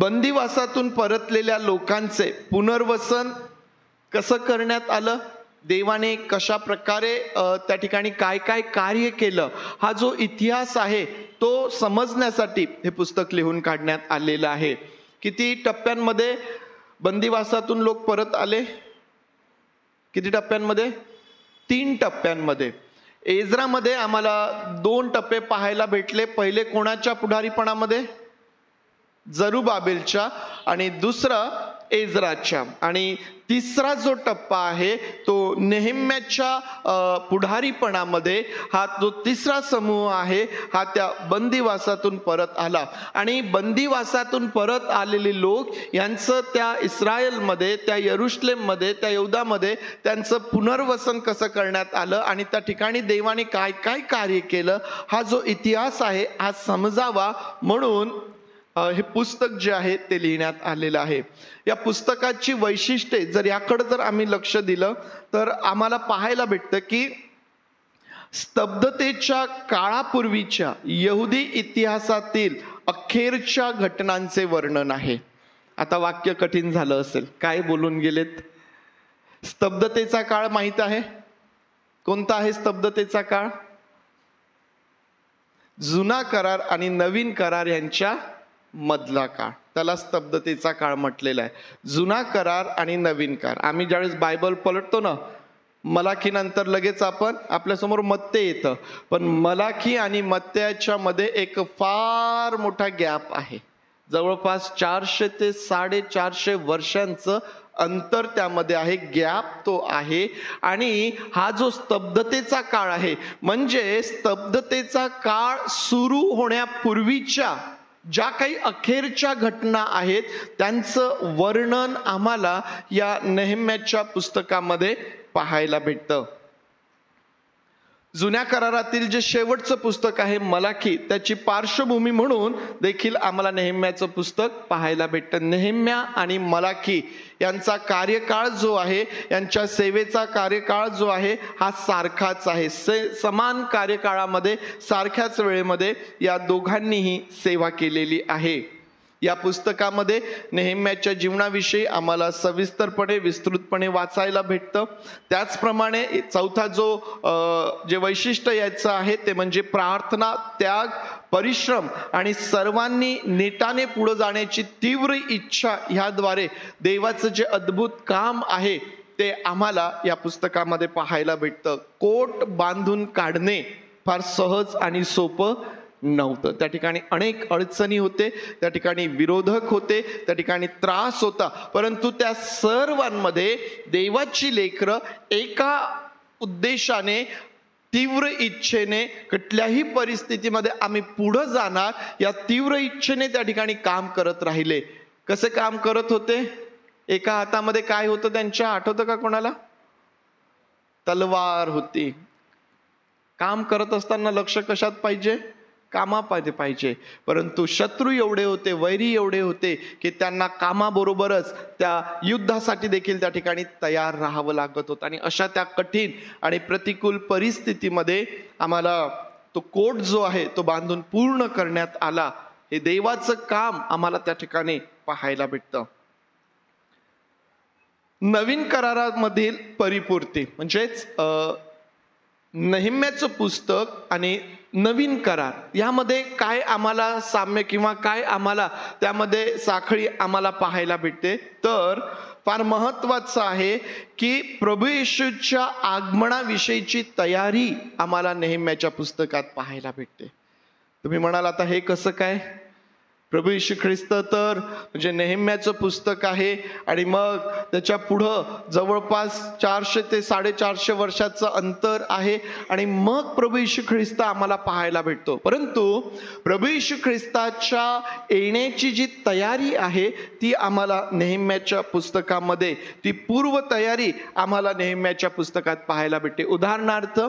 बंदिवासातून परतलेल्या लोकांचे पुनर्वसन कसं करण्यात आलं, देवाने कशा प्रकारे त्या ठिकाणी काय काय कार्य केलं, हा जो इतिहास आहे तो समजण्यासाठी हे पुस्तक लिहून काढण्यात आलेलं आहे. किती टप्प्यांमध्ये बंदिवासातून लोक परत आले? किती टप्प्यांमध्ये? 3 टप्प्यांमध्ये. एज्रामध्ये आम्हाला 2 टप्पे पाहायला भेटले. पहिले कोणाच्या पुढारीपणामध्ये? जरुबाबेलच्या. आणि दुसरा एज्राच्या. आणि तिसरा जो टप्पा आहे तो नेहेम्याच्या पुढारीपणामध्ये हा जो तिसरा समूह आहे हा त्या बंदिवासातून परत आला. आणि बंदिवासातून परत आलेले लोक यांचं त्या इस्रायलमध्ये, त्या यरुशलेममध्ये, त्या यहूदामध्ये त्यांचं पुनर्वसन कसं करण्यात आलं आणि त्या ठिकाणी देवाने काय काय कार्य केलं हा जो इतिहास आहे हा समजावा म्हणून हे पुस्तक जे आहे ते लिहिण्यात आलेलं आहे. या पुस्तकाची वैशिष्ट्ये जर याकडे जर आम्ही लक्ष दिलं तर आम्हाला पाहायला भेटतं की स्तब्धतेच्या काळापूर्वीच्या यहुदी इतिहासातील अखेरच्या घटनांचे वर्णन आहे. आता वाक्य कठीण झालं असेल, काय बोलून गेलेत? स्तब्धतेचा काळ माहित आहे? कोणता आहे स्तब्धतेचा काळ? जुना करार आणि नवीन करार यांच्या मधला काळ, त्याला स्तब्धतेचा काळ म्हटलेला आहे. जुना करार आणि नवीन करार. आम्ही ज्यावेळेस बायबल पलटतो ना, मलाखी नंतर लगेच आपल्यासमोर मत्ते येतं, पण मलाखी आणि मत्त्याच्या मध्ये एक फार मोठा गॅप आहे. जवळपास 400 ते 450 वर्षांचं अंतर त्यामध्ये आहे, गॅप तो आहे. आणि हा जो स्तब्धतेचा काळ आहे म्हणजे स्तब्धतेचा काळ सुरू होण्यापूर्वीच्या ज्या काही अखेरच्या घटना आहेत त्यांचं वर्णन आम्हाला या नेहेम्याच्या पुस्तकामध्ये पाहायला भेटतं. जुन्या करारातील जे शेवटचं पुस्तक आहे मलाखी, त्याची पार्श्वभूमी म्हणून देखील आम्हाला नेहेम्याचं पुस्तक पाहायला भेटतं. नेहेम्या आणि मलाखी यांचा कार्यकाळ जो आहे, यांच्या सेवेचा कार्यकाळ जो आहे हा सारखाच आहे. समान कार्यकाळामध्ये सारख्याच वेळेमध्ये या दोघांनीही सेवा केलेली आहे. या पुस्तकामध्ये नेहेम्याच्या जीवनाविषयी आम्हाला सविस्तरपणे विस्तृतपणे वाचायला भेटतं. त्याचप्रमाणे चौथा जे वैशिष्ट्य याचं आहे ते म्हणजे प्रार्थना, त्याग, परिश्रम आणि सर्वांनी नेटाने पुढे जाण्याची तीव्र इच्छा, ह्याद्वारे देवाचं जे अद्भुत काम आहे ते आम्हाला या पुस्तकामध्ये पाहायला भेटतं. कोट बांधून काढणे फार सहज आणि सोपं नव्हतं. त्या ठिकाणी अनेक अडचणी होते, त्या ठिकाणी विरोधक होते, त्या ठिकाणी त्रास होता, परंतु त्या सर्वांमध्ये देवाची लेकरं एका उद्देशाने, तीव्र इच्छेने, कुठल्याही परिस्थितीमध्ये आम्ही पुढे जाणार या तीव्र इच्छेने त्या ठिकाणी काम करत राहिले. कसे काम करत होते? एका हातामध्ये काय होतं त्यांच्या, आठवतं का कोणाला? तलवार होती. काम करत असताना लक्ष कशात पाहिजे? कामामध्ये पाहिजे, परंतु शत्रू एवढे होते, वैरी एवढे होते की त्यांना कामाबरोबरच त्या युद्धासाठी देखील त्या ठिकाणी तयार राहावं लागत होतं. आणि अशा त्या कठीण आणि प्रतिकूल परिस्थितीमध्ये आम्हाला तो कोट जो आहे तो बांधून पूर्ण करण्यात आला. हे देवाचं काम आम्हाला त्या ठिकाणी पाहायला भेटतं. नवीन करारामधील परिपूर्ती म्हणजेच नेहम्याचं पुस्तक आणि नवीन करार यामध्ये काय आम्हाला साम्य किंवा काय आम्हाला त्यामध्ये साखळी आम्हाला पाहायला भेटते, तर फार महत्वाचं आहे की प्रभू येशूच्या आगमनाविषयीची तयारी आम्हाला नेहम्याच्या पुस्तकात पाहायला भेटते. तुम्ही म्हणाल आता हे कसं काय? प्रभू येशू ख्रिस्त तर म्हणजे नेहम्याचं पुस्तक आहे आणि मग त्याच्या पुढं जवळपास 400 ते 450 वर्षाचं अंतर आहे आणि मग प्रभू येशू ख्रिस्त आम्हाला पाहायला भेटतो. परंतु प्रभू येशू ख्रिस्ताच्या येण्याची जी तयारी आहे ती आम्हाला नेहम्याच्या पुस्तकामध्ये, ती पूर्व तयारी आम्हाला नेहम्याच्या पुस्तकात पाहायला भेटते. उदाहरणार्थ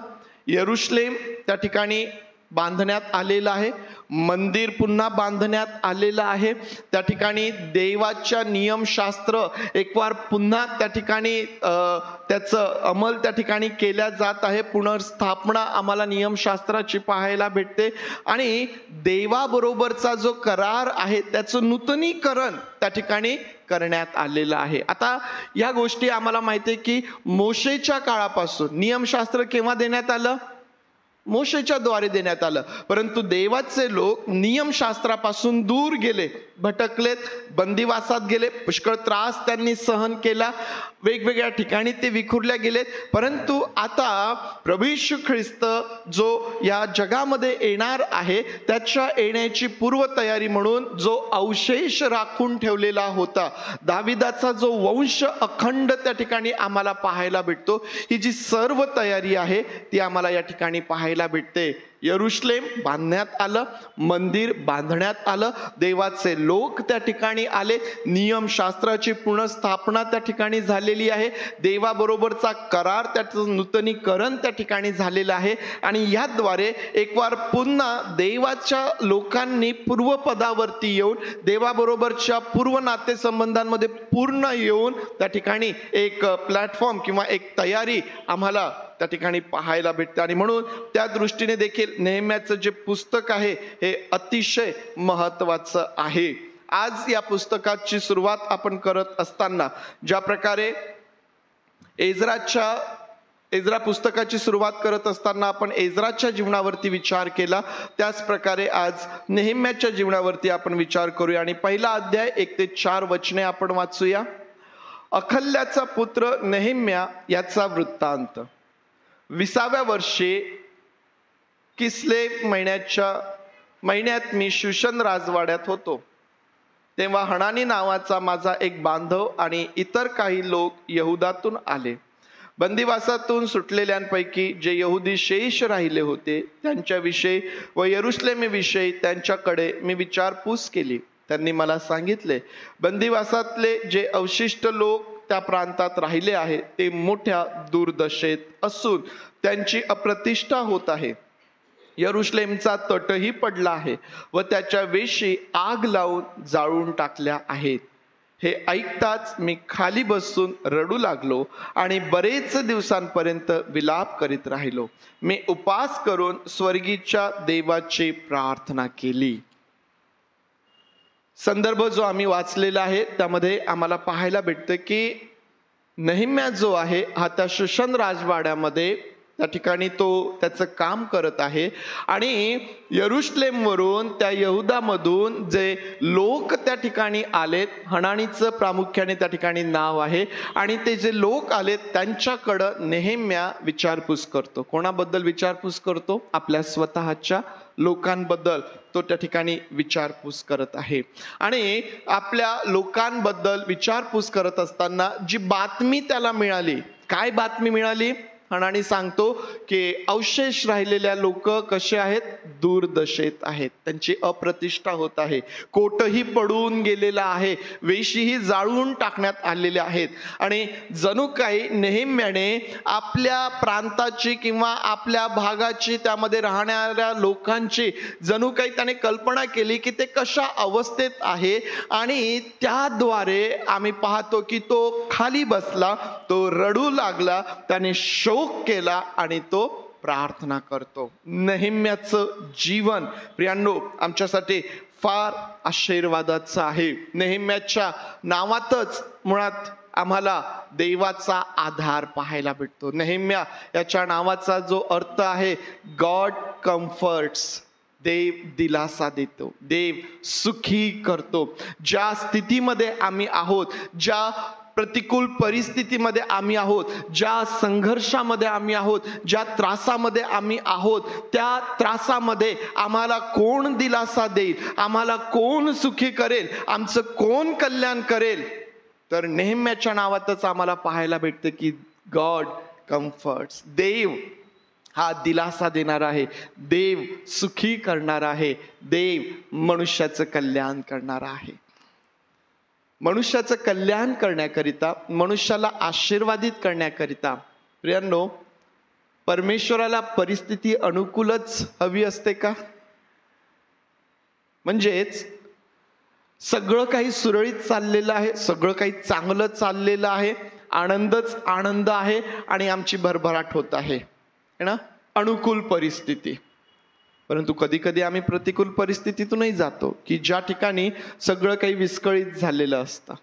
यरुशलेम त्या ठिकाणी बांधण्यात आलेलं आहे, मंदिर पुन्हा बांधण्यात आलेलं आहे, त्या ठिकाणी देवाच्या नियमशास्त्र एक वार पुन्हा त्या ठिकाणी त्याचं अंमल त्या ठिकाणी केल्या जात आहे. पुनर्स्थापना आम्हाला नियमशास्त्राची पाहायला भेटते आणि देवाबरोबरचा जो करार आहे त्याचं नूतनीकरण त्या ठिकाणी करण्यात आलेलं आहे. आता या गोष्टी आम्हाला माहिती आहे की मोशेच्या काळापासून नियमशास्त्र केव्हा देण्यात आलं? मोशेच्या द्वारे देण्यात आलं. परंतु देवाचे लोक नियमशास्त्रापासून दूर गेले, भटकलेत, बंदिवासात गेले, पुष्कळ त्रास त्यांनी सहन केला, वेगवेगळ्या ठिकाणी ते विखुरल्या गेलेत. परंतु आता प्रभू येशू ख्रिस्त जो या जगामध्ये येणार आहे त्याच्या येण्याची पूर्वतयारी म्हणून जो अवशेष राखून ठेवलेला होता, दाविदाचा जो वंश अखंड त्या ठिकाणी आम्हाला पाहायला भेटतो, ही जी सर्व तयारी आहे ती आम्हाला या ठिकाणी पाहायला भेटते. यरुशलेम बांधण्यात आलं, मंदिर बांधण्यात आलं, देवाचे लोक त्या ठिकाणी आले, नियमशास्त्राची पुनर्स्थापना त्या ठिकाणी झालेली आहे, देवाबरोबरचा करार त्याचं नूतनीकरण त्या ठिकाणी झालेलं आहे आणि याद्वारे एक वार पुन्हा देवाच्या लोकांनी पूर्वपदावरती येऊन देवाबरोबरच्या पूर्व नातेसंबंधांमध्ये पूर्ण येऊन त्या ठिकाणी एक प्लॅटफॉर्म किंवा एक तयारी आम्हाला त्या ठिकाणी पाहायला भेटते. आणि म्हणून त्या दृष्टीने देखील नेहम्याचं जे पुस्तक आहे हे अतिशय महत्वाचं आहे. आज या पुस्तकाची सुरुवात आपण करत असताना ज्या प्रकारे एज्रा पुस्तकाची सुरुवात करत असताना आपण एज्राच्या जीवनावरती विचार केला, त्याच प्रकारे आज नेहम्याच्या जीवनावरती आपण विचार करूया. आणि पहिला अध्याय 1 ते 4 वचने आपण वाचूया. अखल्याचा पुत्र नेहम्या याचा वृत्तांत. 20व्या वर्षी किस्ले महिन्यात मी शूशन राजवाड्यात होतो. तेव्हा हनानी नावाचा माझा एक बांधव आणि इतर काही लोक यहुदातून आले. बंदिवासातून सुटलेल्यांपैकी जे यहुदी शेष राहिले होते त्यांच्याविषयी व यरुशलेमेविषयी त्यांच्याकडे मी विचारपूस केली. त्यांनी मला सांगितले, बंदिवासातले जे अवशिष्ट लोक त्या प्रांतात राहिले आहे ते मोठ्या दुर्दशेत असून त्यांची अप्रतिष्ठा होत आहे. यरुशलेमचा तटही पडला आहे व त्याच्या वेशी आग लावून जाळून टाकल्या आहेत. हे ऐकताच मी खाली बसून रडू लागलो आणि बरेच दिवसांपर्यंत विलाप करीत राहिलो. मी उपास करून स्वर्गीच्या देवाची प्रार्थना केली. संदर्भ जो आम्ही वाचलेला आहे त्यामध्ये आम्हाला पाहायला भेटतं की नेहम्या जो आहे हा त्या शूशन राजवाड्यामध्ये त्या ठिकाणी तो त्याचं काम करत आहे आणि यरुशलेमवरून त्या यहुदामधून जे लोक त्या ठिकाणी आलेत, हनानीचं प्रामुख्याने त्या ठिकाणी नाव आहे, आणि ते जे लोक आलेत त्यांच्याकडं नेहम्या विचारपूस करतो. कोणाबद्दल विचारपूस करतो? आपल्या स्वतःच्या लोकांबद्दल तो त्या ठिकाणी विचारपूस करत आहे. आणि आपल्या लोकांबद्दल विचारपूस करत असताना जी बातमी त्याला मिळाली, काय बातमी मिळाली? हणाने सांगतो की अवशेष राहिलेल्या लोक कसे आहेत, दूरदशेत आहेत, त्यांची अप्रतिष्ठा होत आहे, कोटही पडून गेलेला आहे, वेशीही जाळून टाकण्यात आलेले आहेत. आणि जणू काही नेहेम्याने आपल्या प्रांताची किंवा आपल्या भागाची, त्यामध्ये राहणाऱ्या लोकांची जणू काही त्याने कल्पना केली की ते कशा अवस्थेत आहे, आणि त्याद्वारे आम्ही पाहतो की तो खाली बसला, तो रडू लागला, त्याने शोक केला आणि तो प्रार्थना करतो. नेहेम्याचं जीवन प्रियांनो आमच्यासाठी फार आशीर्वादाचं आहे. नेहेम्याच्या नावातच मुळात आम्हाला देवाचा आधार पाहायला भेटतो. नेहेम्या याच्या नावाचा जो अर्थ आहे, गॉड कम्फर्ट्स, देव दिलासा देतो, देव सुखी करतो. ज्या स्थितीमध्ये आम्ही आहोत, ज्या प्रतिकूल परिस्थितीमध्ये आम्ही आहोत, ज्या संघर्षामध्ये आम्ही आहोत, ज्या त्रासामध्ये आम्ही आहोत, त्या त्रासामध्ये आम्हाला कोण दिलासा देईल, आम्हाला कोण सुखी करेल, आमचं कोण कल्याण करेल, तर नेहेम्याच्या नावातच आम्हाला पाहायला भेटतं की गॉड कम्फर्ट्स, देव हा दिलासा देणार आहे, देव सुखी करणार आहे, देव मनुष्याचं कल्याण करणार आहे. मनुष्याचं कल्याण करण्याकरिता, मनुष्याला आशीर्वादित करण्याकरिता प्रियांनो परमेश्वराला परिस्थिती अनुकूलच हवी असते का? म्हणजेच सगळं काही सुरळीत चाललेलं आहे, सगळं काही चांगलं चाललेलं आहे, आनंदच आनंद आहे आणि आमची भरभराट होत आहे ना, अनुकूल परिस्थिती. परंतु कधी कधी आम्ही प्रतिकूल परिस्थितीतूनही जातो की ज्या ठिकाणी सगळं काही विस्कळीत झालेलं असतं,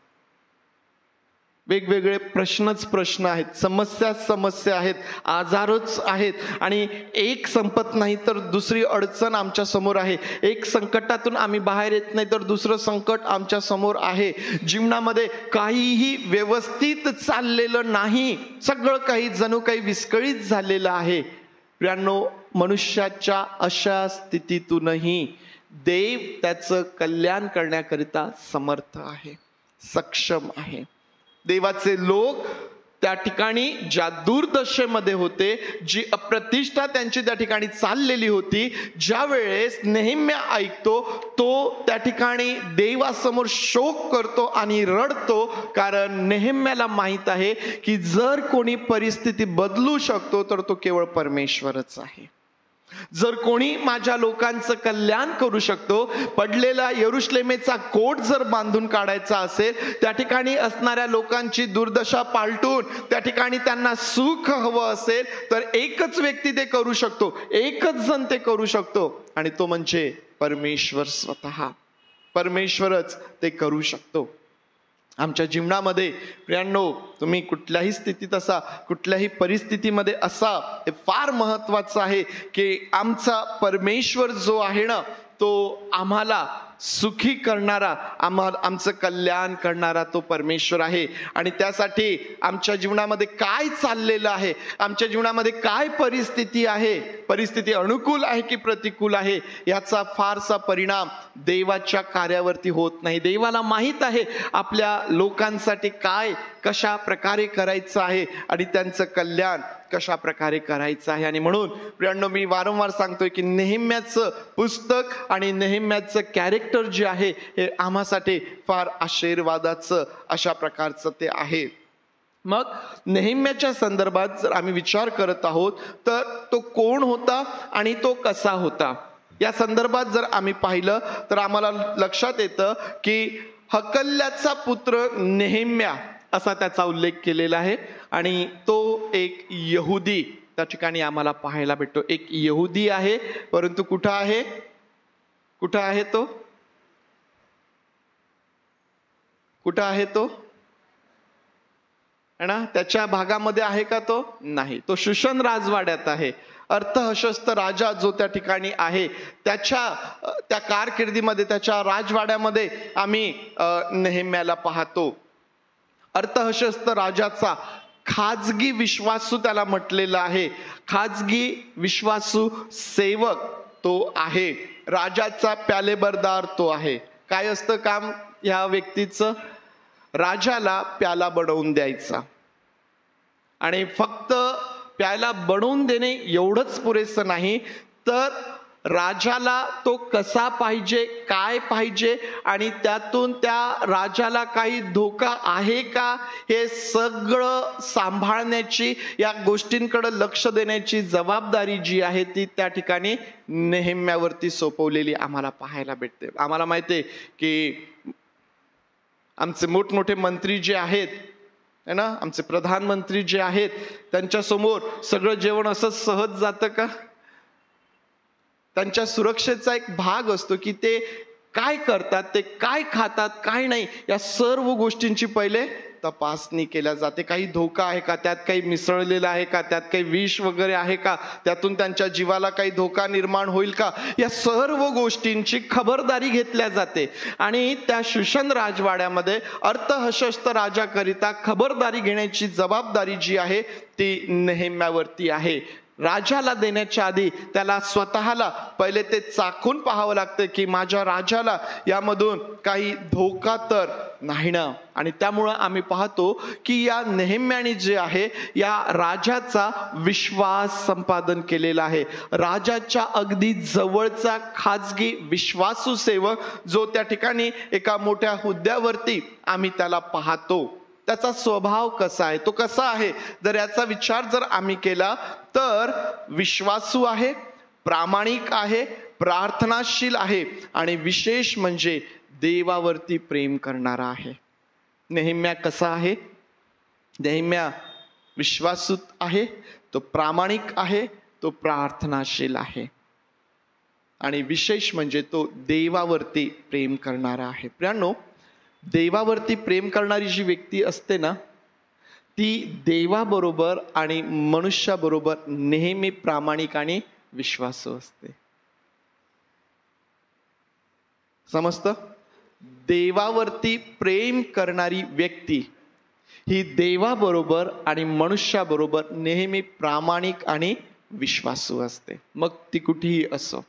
वेगवेगळे प्रश्न आहेत, समस्या आहेत, आजारच आहेत, आणि एक संपत नाही तर दुसरी अडचण आमच्या समोर आहे, एक संकटातून आम्ही बाहेर येत नाही तर दुसरं संकट आमच्या समोर आहे. जीवनामध्ये काहीही व्यवस्थित चाललेलं नाही, सगळं काही जणू काही विस्कळीत झालेलं आहे. प्रियांनो मनुष्याच्या अशा स्थितीतूनही देव त्याचं कल्याण करण्याकरिता समर्थ आहे, सक्षम आहे. देवाचे लोक त्या ठिकाणी ज्या दुर्दशेमध्ये होते, जी अप्रतिष्ठा त्यांची त्या ठिकाणी चाललेली होती, ज्या वेळेस नेहेम्या ऐकतो तो त्या ठिकाणी देवासमोर शोक करतो आणि रडतो, कारण नेहेम्याला माहित आहे की जर कोणी परिस्थिती बदलू शकतो तर तो केवळ परमेश्वरच आहे. जर कोणी माझ्या लोकांचं कल्याण करू शकतो, पडलेला यरुशलेमेचा कोट जर बांधून काढायचा असेल, त्या ठिकाणी असणाऱ्या लोकांची दुर्दशा पालटून त्या ठिकाणी त्यांना सुख हवं असेल, तर एकच व्यक्ती ते करू शकतो, एकच जण ते करू शकतो, आणि तो म्हणजे परमेश्वर स्वतः. परमेश्वरच ते करू शकतो. आमच्या जीवनामध्ये प्रियांनो तुम्ही कुठल्याही स्थितीत असा, कुठल्याही परिस्थितीमध्ये असा, हे फार महत्वाचं आहे की आमचा परमेश्वर जो आहे ना, तो आम्हाला सुखी करणारा, आमचं कल्याण करणारा तो परमेश्वर आहे. आणि त्यासाठी आमच्या जीवनामध्ये काय चाललेलं आहे, आमच्या जीवनामध्ये काय परिस्थिती आहे, परिस्थिती अनुकूल आहे की प्रतिकूल आहे, याचा फारसा परिणाम देवाच्या कार्यावरती होत नाही. देवाला माहित आहे आपल्या लोकांसाठी काय कशा प्रकारे करायचं आहे आणि त्यांचं कल्याण कशा प्रकारे करायचं आहे. आणि म्हणून प्रियांनो मी वारंवार सांगतोय की नेहेम्याचं पुस्तक आणि नेहेम्याचं कॅरेक्टर जे आहे हे आम्हासाठी फार आशीर्वादाचं अशा प्रकारचं ते आहे. मग नेहेम्याच्या संदर्भात जर आम्ही विचार करत आहोत तर तो कोण होता आणि तो कसा होता, या संदर्भात जर आम्ही पाहिलं तर आम्हाला लक्षात येतं की हकल्याचा पुत्र नेहेम्या असा त्याचा उल्लेख केलेला आहे, आणि तो एक यहुदी त्या ठिकाणी आम्हाला पाहायला भेटतो. एक यहुदी आहे, परंतु कुठं आहे, कुठं आहे तो, कुठं आहे तो है ना, त्याच्या भागामध्ये आहे का तो, नाही, तो शुशन राजवाड्यात आहे. अर्थहशस्त राजा जो त्या ठिकाणी आहे त्याच्या त्या कारकिर्दीमध्ये, त्याच्या राजवाड्यामध्ये आम्ही नेहेम्याला पाहतो. अर्थहशस्त राजाचा खाजगी विश्वासू त्याला म्हटलेलं आहे, खाजगी विश्वासू सेवक तो आहे, राजाचा प्यालेबरदार तो आहे. काय असतं काम ह्या व्यक्तीचं, राजाला प्याला बनवून द्यायचा, आणि फक्त प्यायला बनवून देणे एवढंच पुरेसं नाही, तर राजाला तो कसा पाहिजे, काय पाहिजे आणि त्यातून त्या राजाला काही धोका आहे का, हे सगळं सांभाळण्याची, या गोष्टींकडे लक्ष देण्याची जबाबदारी जी आहे ती त्या ठिकाणी नेहेम्यावरती सोपवलेली आम्हाला पाहायला भेटते. आम्हाला माहिती आहे की आमचे मोठमोठे मंत्री जे आहेत है ना, आमचे प्रधानमंत्री जे आहेत, त्यांच्यासमोर सगळं जेवण असं सहज जातं का? त्यांच्या सुरक्षेचा एक भाग असतो की ते काय करतात, ते काय खातात, काय नाही, या सर्व गोष्टींची पहिले तपासणी केल्या जाते. काही धोका आहे का, त्यात काही मिसळलेलं आहे का, त्यात काही विष वगैरे आहे का, त्यातून त्यांच्या जीवाला काही धोका निर्माण होईल का, या सर्व गोष्टींची खबरदारी घेतल्या जाते. आणि त्या शूशन राजवाड्यामध्ये अर्थहशस्त्र राजाकरिता खबरदारी घेण्याची जबाबदारी जी आहे ती नेहेम्यावरती आहे. राजाला देण्याच्या आधी त्याला स्वतःला पहिले ते चाखून पाहावं लागतं की माझ्या राजाला यामधून काही धोका तर नाही ना. आणि त्यामुळं आम्ही पाहतो की या नेहेम्याने जे आहे या राजाचा विश्वास संपादन केलेला आहे. राजाच्या अगदी जवळचा खाजगी विश्वासू सेवक जो त्या ठिकाणी एका मोठ्या हुद्द्यावरती आम्ही त्याला पाहतो. त्याचा स्वभाव कसा आहे, तो कसा आहे, जर याचा विचार जर आम्ही केला तर विश्वासू आहे, प्रामाणिक आहे, प्रार्थनाशील आहे आणि विशेष म्हणजे देवावरती प्रेम करणारा आहे. नेहेम्या कसा आहे? नेहेम्या विश्वासू आहे, तो प्रामाणिक आहे, तो प्रार्थनाशील आहे आणि विशेष म्हणजे तो देवावरती प्रेम करणारा आहे. प्रियांनो, देवावरती प्रेम करणारी जी व्यक्ती असते ना, ती देवाबरोबर आणि मनुष्याबरोबर नेहमी प्रामाणिक आणि विश्वासू असते. समजतं? देवावरती प्रेम करणारी व्यक्ती ही देवाबरोबर आणि मनुष्याबरोबर नेहमी प्रामाणिक आणि विश्वासू असते. मग ती कुठेही असो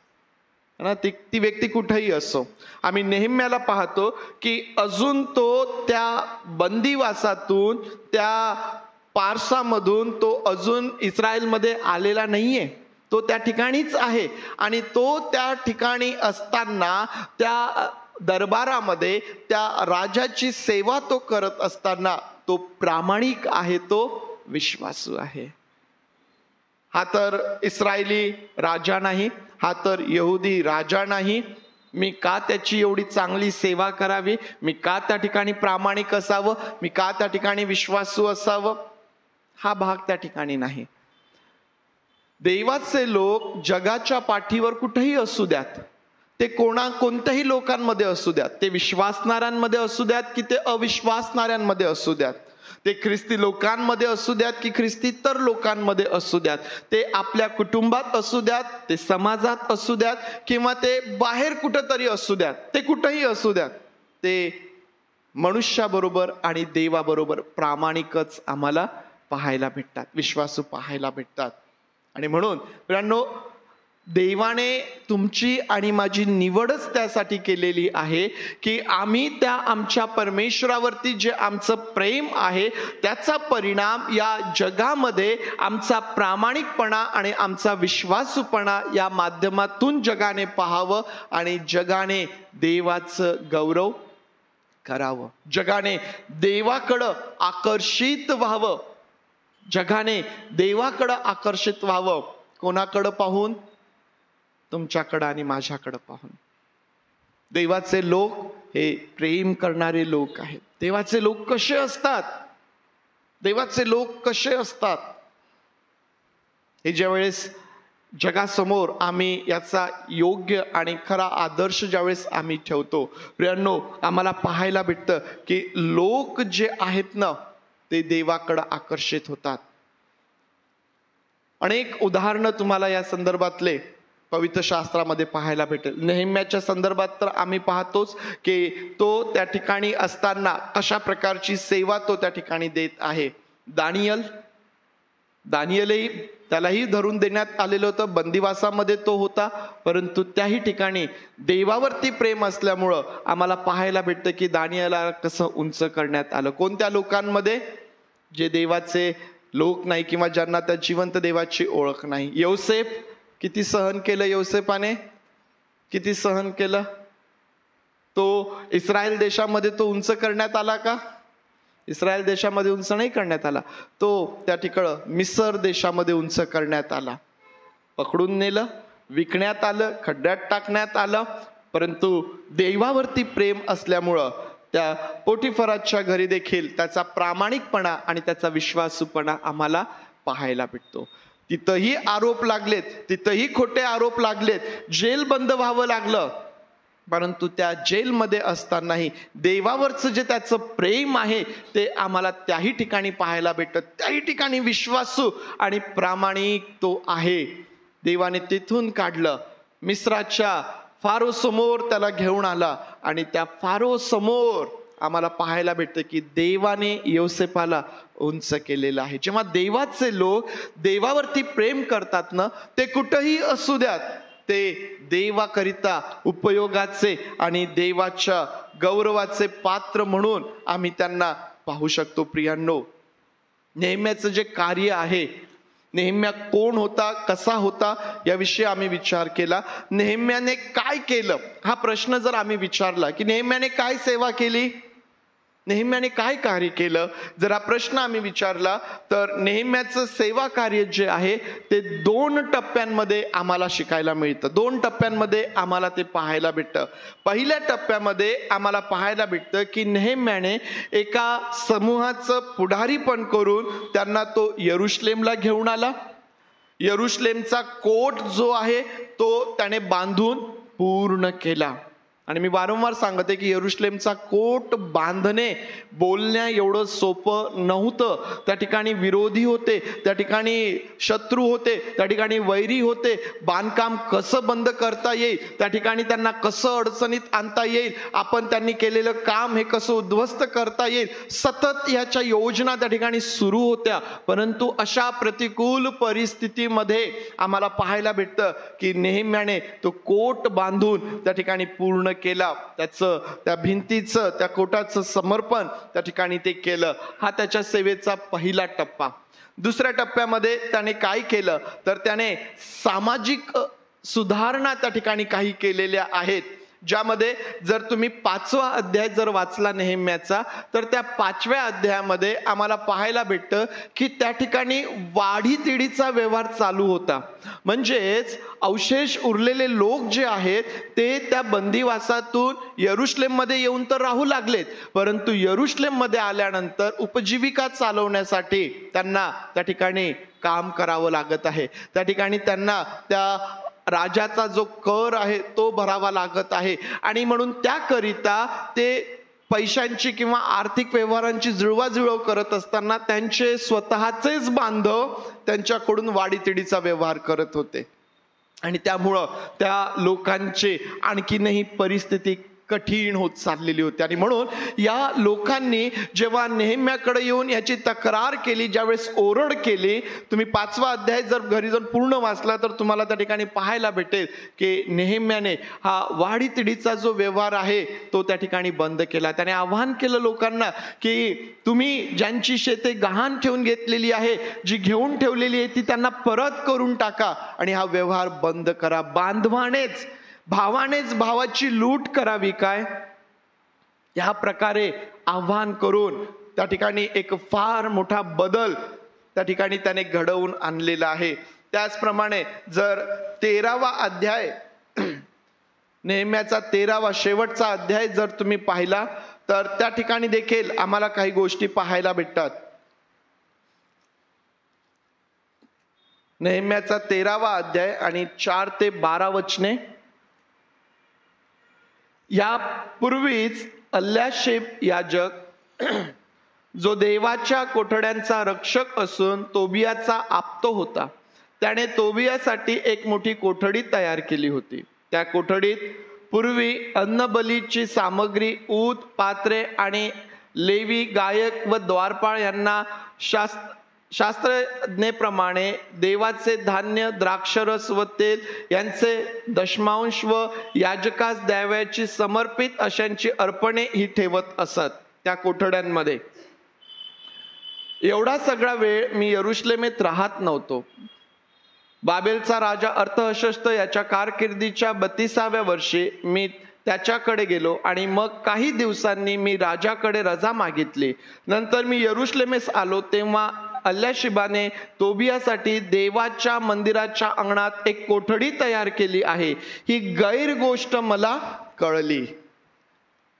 ना, ती व्यक्ती कुठेही असो. आम्ही नेहेम्याला पाहतो की अजून तो त्या बंदिवासातून, त्या पारसामधून तो अजून इस्रायलमध्ये आलेला नाहीये. तो त्या ठिकाणीच आहे आणि तो त्या ठिकाणी असताना त्या दरबारामध्ये त्या राजाची सेवा तो करत असताना तो प्रामाणिक आहे, तो विश्वासू आहे. हा तर इस्रायली राजा नाही, हा तर यहुदी राजा नाही. मी का त्याची एवढी चांगली सेवा करावी, मी का त्या ठिकाणी प्रामाणिक असावं, मी का त्या ठिकाणी विश्वासू असावं, हा भाग त्या ठिकाणी नाही. देवाचे लोक जगाच्या पाठीवर कुठेही असू द्यात, ते कोणत्याही लोकांमध्ये असू द्यात, ते विश्वासणाऱ्यांमध्ये असू द्यात की ते अविश्वासणाऱ्यांमध्ये असू द्यात, ते ख्रिस्ती लोकांमध्ये असू द्यात की ख्रिस्तीतर लोकांमध्ये असू द्यात, ते आपल्या कुटुंबात असू द्यात, ते समाजात असू द्यात किंवा ते बाहेर कुठंतरी असू द्यात, ते कुठेही असू द्यात, ते मनुष्याबरोबर आणि देवाबरोबर प्रामाणिकच आम्हाला पाहायला भेटतात, विश्वासू पाहायला भेटतात. आणि म्हणून मित्रांनो, देवाने तुमची आणि माझी निवडच त्यासाठी केलेली आहे की आम्ही त्या आमच्या परमेश्वरावरती जे आमचं प्रेम आहे त्याचा परिणाम या जगामध्ये आमचा प्रामाणिकपणा आणि आमचा विश्वासूपणा या माध्यमातून जगाने पाहावं आणि जगाने देवाचं गौरव करावं, जगाने देवाकडं आकर्षित व्हावं, जगाने देवाकडं आकर्षित व्हावं. कोणाकडं पाहून? तुमच्याकडं आणि माझ्याकडं पाहून. देवाचे लोक हे प्रेम करणारे लोक आहेत. देवाचे लोक कसे असतात? देवाचे लोक कसे असतात हे ज्यावेळेस जगासमोर आम्ही याचा योग्य आणि खरा आदर्श ज्यावेळेस आम्ही ठेवतो, प्रियांनो, आम्हाला पाहायला भेटतं की लोक जे आहेत ना ते देवाकडं आकर्षित होतात. अनेक उदाहरणं तुम्हाला या संदर्भातले पवित्र शास्त्रामध्ये पाहायला भेटेल. नेहेम्याच्या संदर्भात तर आम्ही पाहतोच की तो त्या ठिकाणी असताना कशा प्रकारची सेवा तो त्या ठिकाणी देत आहे. दानियलही त्यालाही धरून देण्यात आलेलं होतं, बंदिवासामध्ये तो होता, परंतु त्याही ठिकाणी देवावरती प्रेम असल्यामुळं आम्हाला पाहायला भेटतं की दानियला कसं उंच करण्यात आलं. कोणत्या लोकांमध्ये? जे देवाचे लोक नाही किंवा ज्यांना त्या जिवंत देवाची ओळख नाही. योसेफ किती सहन केलं, योसेफाने किती सहन केलं. तो इस्रायल देशामध्ये तो उंच करण्यात आला का? इस्रायल देशामध्ये उंच नाही करण्यात आला. तो त्या ठिकाणी मिसर देशामध्ये उंच करण्यात आला. पकडून नेलं, विकण्यात आलं, खड्ड्यात टाकण्यात आलं, परंतु देवावरती प्रेम असल्यामुळं त्या पोटिफराच्या घरी देखील त्याचा प्रामाणिकपणा आणि त्याचा विश्वासूपणा आम्हाला पाहायला भेटतो. तिथंही आरोप लागलेत, तिथंही खोटे आरोप लागलेत, जेल बंद व्हावं लागलं, परंतु त्या जेलमध्ये असतानाही देवावरचं जे त्याचं प्रेम आहे ते आम्हाला त्याही ठिकाणी पाहायला भेटतं. त्याही ठिकाणी विश्वासू आणि प्रामाणिक तो आहे. देवाने तिथून काढलं, मिस्राच्या फारो समोर त्याला घेऊन आला आणि त्या फारो समोर आम्हाला पाहायला भेटतं की देवाने योसेफाला उंच केलेलं आहे. जेव्हा देवाचे लोक देवावरती प्रेम करतात ना, ते कुठंही असू द्यात, ते देवाकरिता उपयोगाचे आणि देवाच्या गौरवाचे पात्र म्हणून आम्ही त्यांना पाहू शकतो. प्रियांनो, नेहम्याचं जे कार्य आहे, नेहम्या कोण होता, कसा होता, याविषयी आम्ही विचार केला. नेहम्याने काय केलं हा प्रश्न जर आम्ही विचारला की नेहम्याने काय सेवा केली, नेहम्याने काय कार्य केलं, जर हा प्रश्न आम्ही विचारला तर नेहम्याचं सेवा कार्य जे आहे ते 2 टप्प्यांमध्ये आम्हाला शिकायला मिळतं. 2 टप्प्यांमध्ये आम्हाला ते पाहायला भेटतं. पहिल्या टप्प्यामध्ये आम्हाला पाहायला भेटतं की नेहम्याने एका समूहाचं पुढारीपण करून त्यांना तो यरुशलेमला घेऊन आला. यरुशलेमचा कोट जो आहे तो त्याने बांधून पूर्ण केला. आणि मी वारंवार सांगते की यरुशलेमचा कोट बांधणे बोलण्या एवढं सोपं नव्हतं. त्या ठिकाणी विरोधी होते, त्या ठिकाणी शत्रू होते, त्या ठिकाणी वैरी होते. बांधकाम कसं बंद करता येईल, त्या ठिकाणी त्यांना कसं अडचणीत आणता येईल, आपण त्यांनी केलेलं काम हे कसं उद्ध्वस्त करता येईल, सतत याच्या योजना त्या ठिकाणी सुरू होत्या. परंतु अशा प्रतिकूल परिस्थितीमध्ये आम्हाला पाहायला भेटतं की नेहम्याने तो कोट बांधून त्या ठिकाणी पूर्ण केला. त्याचं त्या भिंतीचं, त्या कोटाचं समर्पण त्या ठिकाणी ते केलं. हा त्याच्या सेवेचा पहिला टप्पा. दुसऱ्या टप्प्यामध्ये त्याने काय केलं तर त्याने सामाजिक सुधारणा त्या ठिकाणी काही केलेल्या आहेत, ज्यामध्ये जर तुम्ही 5वा अध्याय जर वाचला नेहम्याचा तर त्या 5व्या अध्यायामध्ये आम्हाला पाहायला भेटतं की त्या ठिकाणी वाढीतिडीचा व्यवहार चालू होता. म्हणजेच अवशेष उरलेले लोक जे आहेत ते त्या बंदिवासातून यरुशलेममध्ये येऊन तर राहू लागलेत, परंतु यरुशलेममध्ये आल्यानंतर उपजीविका चालवण्यासाठी त्यांना त्या ठिकाणी काम करावं लागत आहे. त्या ठिकाणी त्यांना त्या राजाचा जो कर आहे तो भरावा लागत आहे. आणि म्हणून त्याकरिता ते पैशांची किंवा आर्थिक व्यवहारांची जुळवाजुळव करत असताना त्यांचे स्वतःचेच बांधव त्यांच्याकडून वाढीतिडीचा व्यवहार करत होते. आणि त्यामुळं त्या लोकांची आणखीनही परिस्थिती कठीण होत चाललेली होती. आणि म्हणून या लोकांनी जेव्हा नेहम्याकडे येऊन याची तक्रार केली, ज्यावेळेस ओरड केली, तुम्ही 5वा अध्याय जर घरी जाऊन पूर्ण वाचला तर तुम्हाला त्या ठिकाणी पाहायला भेटेल की नेहम्याने हा वाढीतिडीचा जो व्यवहार आहे तो त्या ठिकाणी बंद केला. त्याने आवाहन केलं लोकांना की तुम्ही ज्यांची शेते गहाण ठेवून घेतलेली आहे, जी घेऊन ठेवलेली आहे, ती त्यांना परत करून टाका आणि हा व्यवहार बंद करा. बांधवानेच, भावानेच भावाची लूट करावी काय, या प्रकारे आव्हान करून त्या ठिकाणी एक फार मोठा बदल त्या ठिकाणी त्याने घडवून आणलेला आहे. त्याचप्रमाणे जर 13वा अध्याय, नेहम्याचा 13वा शेवटचा अध्याय जर तुम्ही पाहिला तर त्या ठिकाणी देखील आम्हाला काही गोष्टी पाहायला भेटतात. नेहम्याचा 13वा अध्याय आणि 4 ते 12 वचने. यापूर्वीच अल्याशेब याजक, जो देवाच्या कोठड्यांचा रक्षक असून तोबियाचा आप्तो होता, त्याने तोबियासाठी एक मोठी कोठडी तयार केली होती. त्या कोठडीत पूर्वी अन्नबलीची सामग्री, ऊद, पात्रे आणि लेवी, गायक व द्वारपाळ यांना शास्त्रज्ञेप्रमाणे देवाचे धान्य, द्राक्षरस व तेल यांचे दशमांश व याजकास द्यावयाची समर्पित अशांची अर्पणे ही ठेवत असत. त्या कोठड्यांमध्ये एवढा सगळा वेळ मी यरुशलेमेत राहत नव्हतो. बाबेलचा राजा अर्थहशस्त याच्या कारकिर्दीच्या 32व्या वर्षी मी त्याच्याकडे गेलो आणि मग काही दिवसांनी मी राजाकडे रजा मागितली. नंतर मी यरुशलेमेस आलो तेव्हा अल्याशिबाने तोबियासाठी देवाच्या मंदिराच्या अंगणात एक कोठडी तयार केली आहे, ही गैर गोष्ट मला कळली.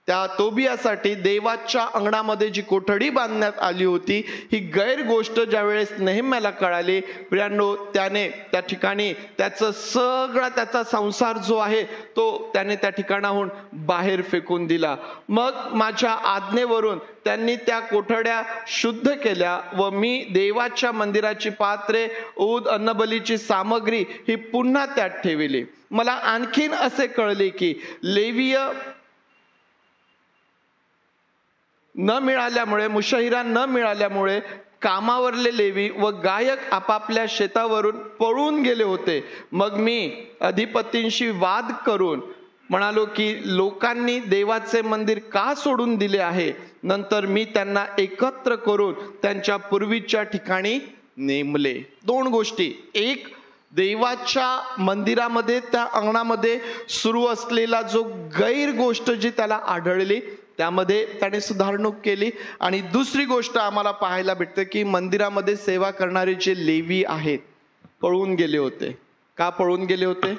त्या तोबियासाठी देवाच्या अंगणामध्ये जी कोठडी बांधण्यात आली होती, ही गैर गोष्ट ज्यावेळेस नेहम्याला कळाली, प्रियांनो, त्याने त्या ठिकाणी त्याचा संसार जो आहे तो त्याने त्या ठिकाणाहून बाहेर फेकून दिला. मग माझ्या आज्ञेवरून त्यांनी त्या कोठड्या शुद्ध केल्या व मी देवाच्या मंदिराची पात्रे, ऊद, अन्नबलीची सामग्री ही पुन्हा त्यात ठेवली. मला आणखीन असे कळले की लेवीय न मिळाल्यामुळे, मुशहिरा न मिळाल्यामुळे कामावरले लेवी व गायक आपापल्या शेतावरून पळून गेले होते. मग मी अधिपतींशी वाद करून म्हणालो की लोकांनी देवाचे मंदिर का सोडून दिले आहे. नंतर मी त्यांना एकत्र करून त्यांच्या पूर्वीच्या ठिकाणी नेमले. 2 गोष्टी. एक, देवाच्या मंदिरामध्ये त्या अंगणामध्ये सुरू असलेला जो गैर गोष्ट जी त्याला आढळली त्यामध्ये त्याने सुधारणूक केली. आणि दुसरी गोष्ट आम्हाला पाहायला भेटते की मंदिरामध्ये सेवा करणारे जे लेवी आहेत पळून गेले होते. का पळून गेले होते?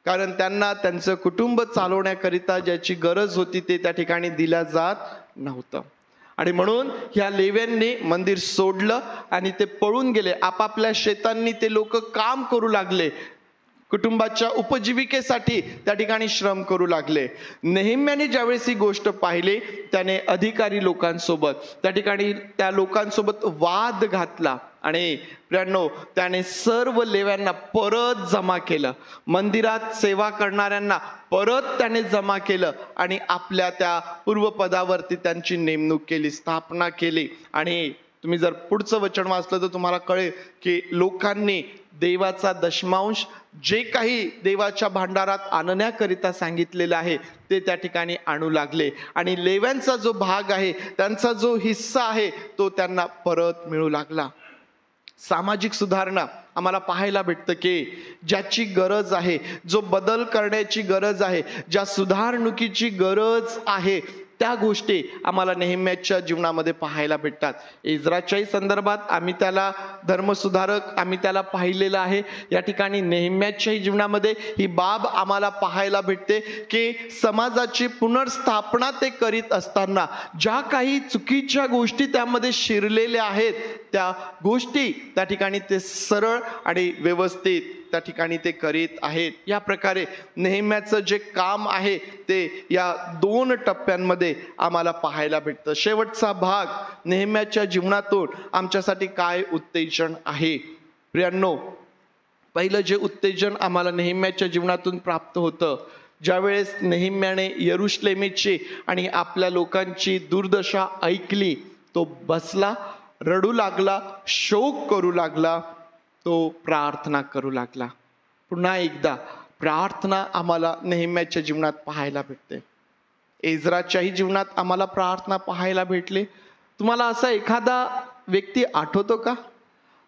कारण त्यांना त्यांचं कुटुंब चालवण्याकरिता ज्याची गरज होती ते त्या ठिकाणी दिल्या जात नव्हतं. आणि म्हणून ह्या लेव्यांनी मंदिर सोडलं आणि ते पळून गेले. आपापल्या शेतांनी ते लोक काम करू लागले, कुटुंबाच्या उपजीविकेसाठी त्या ठिकाणी श्रम करू लागले. नेहम्याने ज्यावेळेस ही गोष्ट पाहिली त्याने अधिकारी लोकांसोबत त्या ठिकाणी त्या लोकांसोबत वाद घातला आणि प्रियांनो, त्याने सर्व लेव्यांना परत जमा केलं, मंदिरात सेवा करणाऱ्यांना परत त्याने जमा केलं आणि आपल्या त्या पूर्वपदावरती त्यांची नेमणूक केली, स्थापना केली. आणि तुम्ही जर पुढचं वचन वाचलं तर तुम्हाला कळेल की लोकांनी देवाचा दशमांश जे काही देवाच्या भांडारात आणण्याकरिता सांगितलेलं आहे ते त्या ठिकाणी आणू लागले आणि लेव्यांचा जो भाग आहे, त्यांचा जो हिस्सा आहे तो त्यांना परत मिळू लागला. सामाजिक सुधारणा आम्हाला पाहायला भेटतं की ज्याची गरज आहे, जो बदल करण्याची गरज आहे, ज्या सुधारणुकीची गरज आहे, त्या गोष्टी आम्हाला नेहम्याच्या जीवनामध्ये पाहायला भेटतात. इज्राच्याही संदर्भात आम्ही त्याला धर्मसुधारक आम्ही त्याला पाहिलेलं आहे. या ठिकाणी नेहम्याच्याही जीवनामध्ये ही बाब आम्हाला पाहायला भेटते की समाजाची पुनर्स्थापना ते करीत असताना ज्या काही चुकीच्या गोष्टी त्यामध्ये शिरलेल्या आहेत त्या गोष्टी त्या ठिकाणी ते सरळ आणि व्यवस्थित त्या ठिकाणी ते करीत आहेत. या प्रकारे नेहम्याचं जे काम आहे ते या 2 टप्प्यांमध्ये आम्हाला पाहायला भेटतं. शेवटचा भाग नेहम्याच्या जीवनातून आमच्यासाठी काय उत्तेजन आहे. प्रियांनो, पहिलं जे उत्तेजन आम्हाला नेहम्याच्या जीवनातून प्राप्त होतं, ज्यावेळेस नेहम्याने यरुशलेमेची आणि आपल्या लोकांची दुर्दशा ऐकली, तो बसला, रडू लागला, शोक करू लागला, तो प्रार्थना करू लागला. पुन्हा एकदा प्रार्थना आम्हाला नेहम्याच्या जीवनात पाहायला भेटते. एज्राच्याही जीवनात आम्हाला प्रार्थना पाहायला भेटली. तुम्हाला असा एखादा व्यक्ती आठवतो का?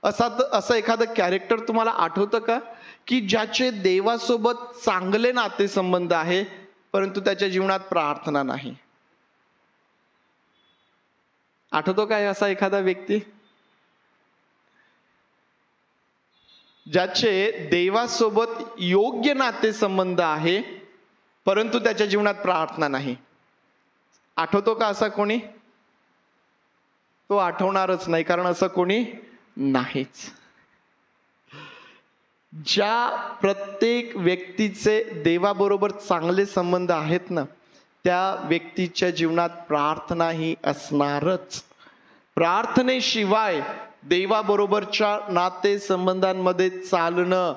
असं एखादं कॅरेक्टर तुम्हाला आठवतं का की ज्याचे देवासोबत चांगले नातेसंबंध आहे परंतु त्याच्या जीवनात प्रार्थना नाही? आठवतो काय असा एखादा व्यक्ती ज्याचे देवासोबत योग्य नातेसंबंध आहे परंतु त्याच्या जीवनात प्रार्थना नाही? आठवतो का असा कोणी? तो आठवणारच नाही, कारण असं कोणी नाहीच. ज्या प्रत्येक व्यक्तीचे देवाबरोबर चांगले संबंध आहेत ना, त्या व्यक्तीच्या जीवनात प्रार्थना ही असणारच. प्रार्थनेशिवाय देवाबरोबरच्या नातेसंबंधांमध्ये चालणं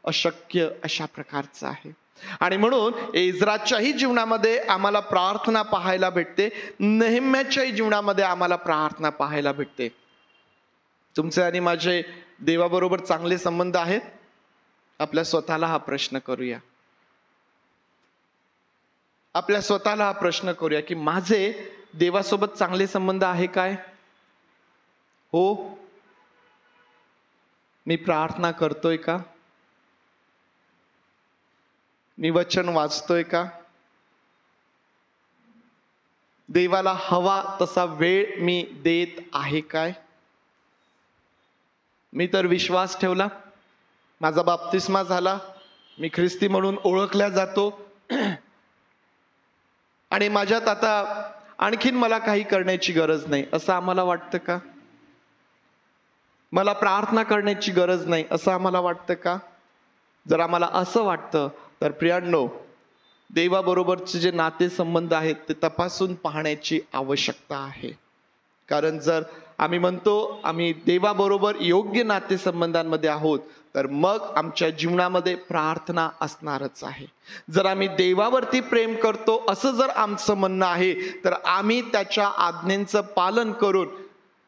अशक्य अशा प्रकारचं आहे. आणि म्हणून एज्राच्याही जीवनामध्ये आम्हाला प्रार्थना पाहायला भेटते, नेहम्याच्याही जीवनामध्ये आम्हाला प्रार्थना पाहायला भेटते. तुमचे आणि माझे देवाबरोबर चांगले संबंध आहेत? आपल्या स्वतःला हा प्रश्न करूया. आपल्या स्वतःला हा प्रश्न करूया की माझे देवासोबत चांगले संबंध आहे काय? हो, मी प्रार्थना करतोय का? मी वचन वाचतोय का? देवाला हवा तसा वेळ मी देत आहे काय? मी तर विश्वास ठेवला, माझा बाप्तिस्मा झाला, मी ख्रिस्ती म्हणून ओळखल्या जातो आणि माझ्यात आता आणखीन मला काही करण्याची गरज नाही असं आम्हाला वाटतं का? मला प्रार्थना करण्याची गरज नाही असं आम्हाला वाटतं का? जर आम्हाला असं वाटतं तर प्रियांनो, देवाबरोबरचे जे नातेसंबंध आहेत ते तपासून पाहण्याची आवश्यकता आहे. कारण जर आम्ही म्हणतो आम्ही देवाबरोबर योग्य नातेसंबंधांमध्ये आहोत, तर मग आमच्या जीवनामध्ये प्रार्थना असणारच आहे. जर आम्ही देवावरती प्रेम करतो असं जर आमचं म्हणणं आहे, तर आम्ही त्याच्या आज्ञेचं पालन करून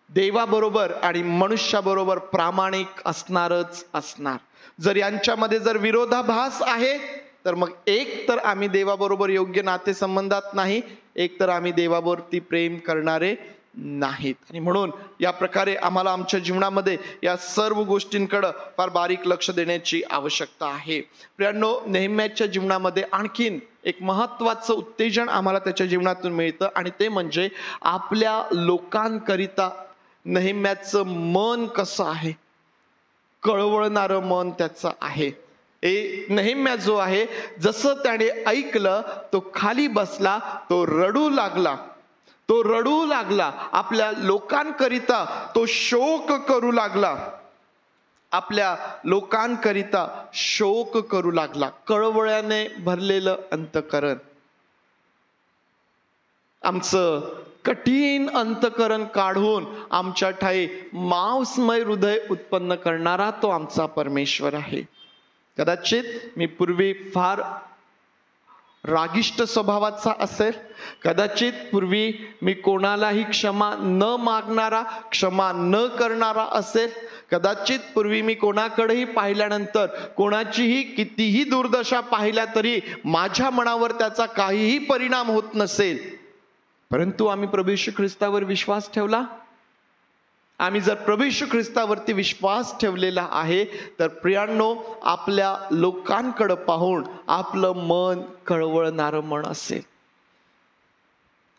देवाबरोबर आणि मनुष्याबरोबर प्रामाणिक असणारच असणार. जर यांच्यामध्ये जर विरोधाभास आहे, तर मग एक तर आम्ही देवाबरोबर योग्य नातेसंबंधात नाही, एक तर आम्ही देवावरती प्रेम करणारे नाहीत. आणि म्हणून या प्रकारे आम्हाला आमच्या जीवनामध्ये या सर्व गोष्टींकडे फार बारीक लक्ष देण्याची आवश्यकता आहे. प्रियांनो, नेहम्याच्या जीवनामध्ये आणखीन एक महत्वाचं उत्तेजन आम्हाला त्याच्या जीवनातून मिळतं आणि ते म्हणजे आपल्या लोकांकरिता नेहम्याचं मन कसं आहे, कळवळणारं मन त्याचं आहे. नेहम्या जो आहे, जसं त्याने ऐकलं तो खाली बसला, तो रडू लागला, आपल्या लोकांकरिता तो शोक करू लागला, आपल्या लोकांकरिता शोक करू लागला. कळवळ्याने भरलेलं अंतःकरण, आमचं कठीण अंतःकरण काढून आमच्या ठाई मांसमय हृदय उत्पन्न करणारा तो आमचा परमेश्वर आहे. कदाचित मी पूर्वी फार रागिष्ट स्वभावाचा असेल, कदाचित पूर्वी मी कोणालाही क्षमा न मागणारा, क्षमा न करणारा असेल, कदाचित पूर्वी मी कोणाकडेही पाहिल्यानंतर कोणाचीही कितीही दुर्दशा पाहिल्या तरी माझ्या मनावर त्याचा काहीही परिणाम होत नसेल. परंतु आम्ही प्रभू येशू ख्रिस्तावर विश्वास ठेवला. आम्ही जर प्रभू येशू ख्रिस्तावरती विश्वास ठेवलेला आहे, तर प्रियांनो, आपल्या लोकांकडे पाहून आपलं मन कळवळणारं मन असेल.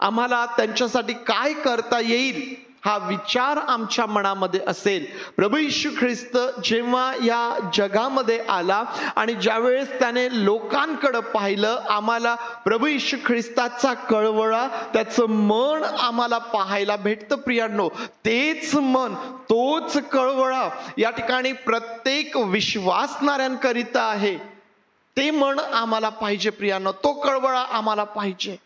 आम्हाला त्यांच्यासाठी काय करता येईल हा विचार आमच्या मनामध्ये असेल. प्रभू येशू ख्रिस्त जेव्हा या जगामध्ये आला आणि ज्यावेळेस त्याने लोकांकडे पाहिलं, आम्हाला प्रभू येशू ख्रिस्ताचा कळवळा, त्याचं मन आम्हाला पाहायला भेटतं. प्रियांनो, तेच मन, तोच कळवळा या ठिकाणी प्रत्येक विश्वासणाऱ्यांकरिता आहे. ते मन आम्हाला पाहिजे प्रियांनो, तो कळवळा आम्हाला पाहिजे.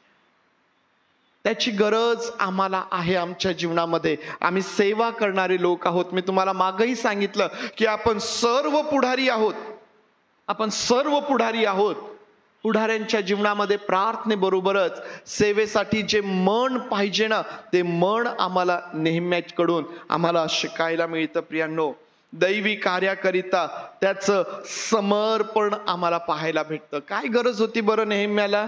त्याची गरज आम्हाला आहे आमच्या जीवनामध्ये. आम्ही सेवा करणारे लोक आहोत. मी तुम्हाला मागेही सांगितलं की आपण सर्व पुढारी आहोत. पुढाऱ्यांच्या जीवनामध्ये प्रार्थनेबरोबरच सेवेसाठी जे मन पाहिजे ना, ते मन आम्हाला नेहम्याकडून आम्हाला शिकायला मिळतं. प्रियांनो, दैवी कार्याकरिता त्याचं समर्पण आम्हाला पाहायला भेटतं. काय गरज होती बरं नेहम्याला?